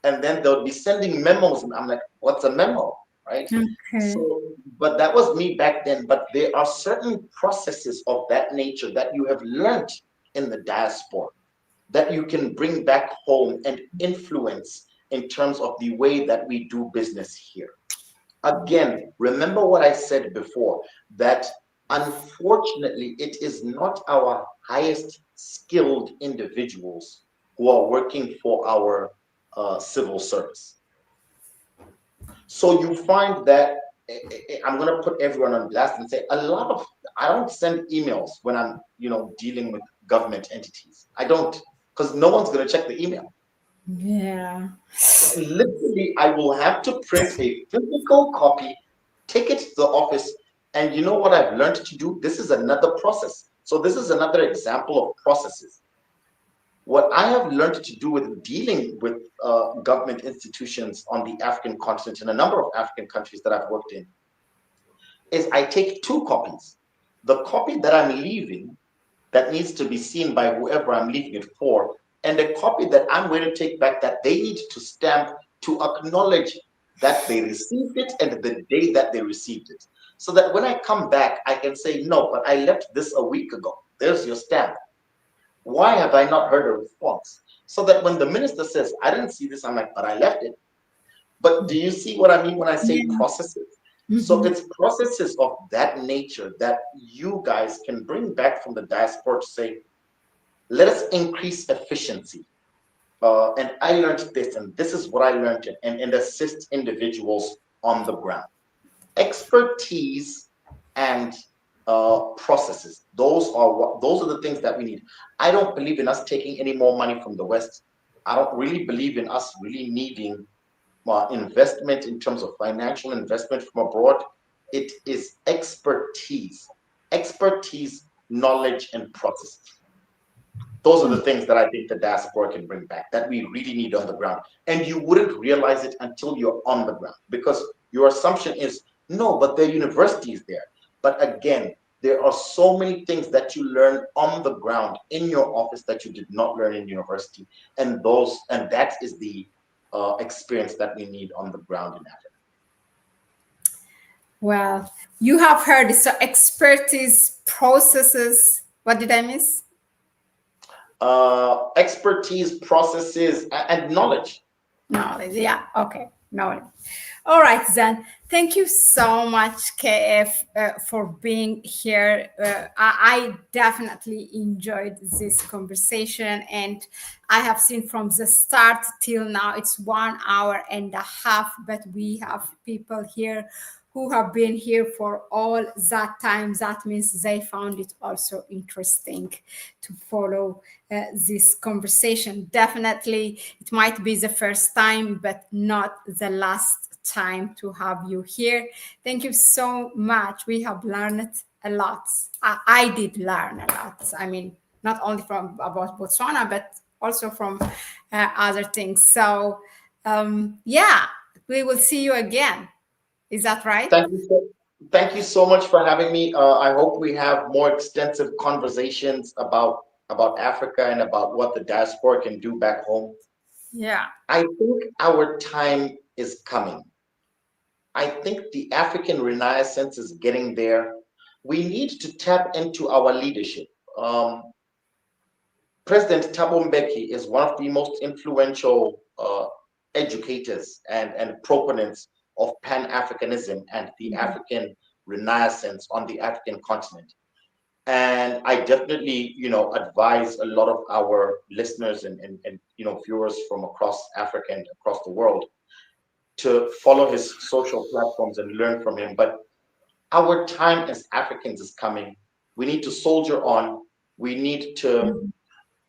And then they'll be sending memos. And I'm like, what's a memo, right? So, but that was me back then. But there are certain processes of that nature that you have learned in the diaspora that you can bring back home and influence in terms of the way that we do business here. Again, remember what I said before, that unfortunately, it is not our highest skilled individuals who are working for our civil service. So you find that I'm going to put everyone on blast and say I don't send emails when I'm, dealing with government entities. I don't, because no one's going to check the email. Yeah. Literally, I will have to print a physical copy, take it to the office, and you know what I've learned to do? This is another process. So this is another example of processes. What I have learned to do with dealing with government institutions on the African continent and a number of African countries that I've worked in is I take 2 copies. the copy that I'm leaving that needs to be seen by whoever I'm leaving it for, and the copy that I'm going to take back that they need to stamp to acknowledge that they received it and the day that they received it. So that when I come back, I can say, no, but I left this a week ago. There's your stamp. Why have I not heard a response? So that when the minister says, I didn't see this, I'm like, but I left it. But do you see what I mean when I say Yeah. processes? So Mhm. it's processes of that nature that you guys can bring back from the diaspora to say, let us increase efficiency. And I learned this, and this is what I learned, and assist individuals on the ground. Expertise and processes. Those are the things that we need. I don't believe in us taking any more money from the West. I don't really believe in us really needing investment in terms of financial investment from abroad. It is expertise, knowledge, and processes. Those are the things that I think the diaspora can bring back that we really need on the ground. And you wouldn't realize it until you're on the ground, because your assumption is, no, but the university is there. But again, there are so many things that you learn on the ground in your office that you did not learn in university. And that is the experience that we need on the ground in Africa. Well, you have heard it. So expertise, processes. What did I miss? Expertise, processes, and knowledge. Knowledge. Yeah. Okay. Knowledge. All right, then. Thank you so much, KF, for being here. I definitely enjoyed this conversation, and I have seen from the start till now it's 1 hour and a half, but we have people here who have been here for all that time. That means they found it also interesting to follow this conversation. Definitely, it might be the first time, but not the last time to have you here. Thank you so much. We have learned a lot. I did learn a lot. I mean, not only from about Botswana, but also from other things. So, yeah, we will see you again. Is that right? Thank you so much for having me. I hope we have more extensive conversations about Africa and about what the diaspora can do back home. Yeah. I think our time is coming. I think the African Renaissance is getting there. We need to tap into our leadership. President Thabo Mbeki is one of the most influential educators and proponents of Pan-Africanism and the African Renaissance on the African continent. And I definitely, advise a lot of our listeners and viewers from across Africa and across the world to follow his social platforms and learn from him. But our time as Africans is coming. We need to soldier on. We need to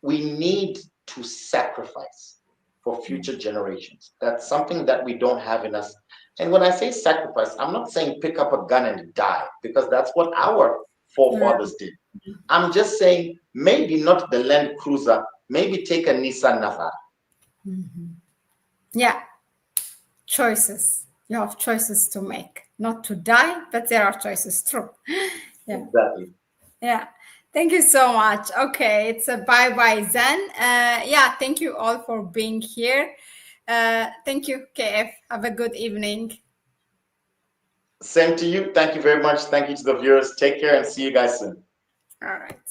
we need to sacrifice for future generations. That's something that we don't have in us. And when I say sacrifice, I'm not saying pick up a gun and die, because that's what our Yeah. forefathers did. I'm just saying maybe not the Land Cruiser, maybe take a Nissan Navara. Yeah. Choices. You have choices to make. Not to die, but there are choices. True. Yeah. Exactly. Yeah. Thank you so much. Okay, it's a bye bye then. Yeah, thank you all for being here. Thank you, KF. Have a good evening. Same to you. Thank you very much. Thank you to the viewers. Take care and see you guys soon. All right.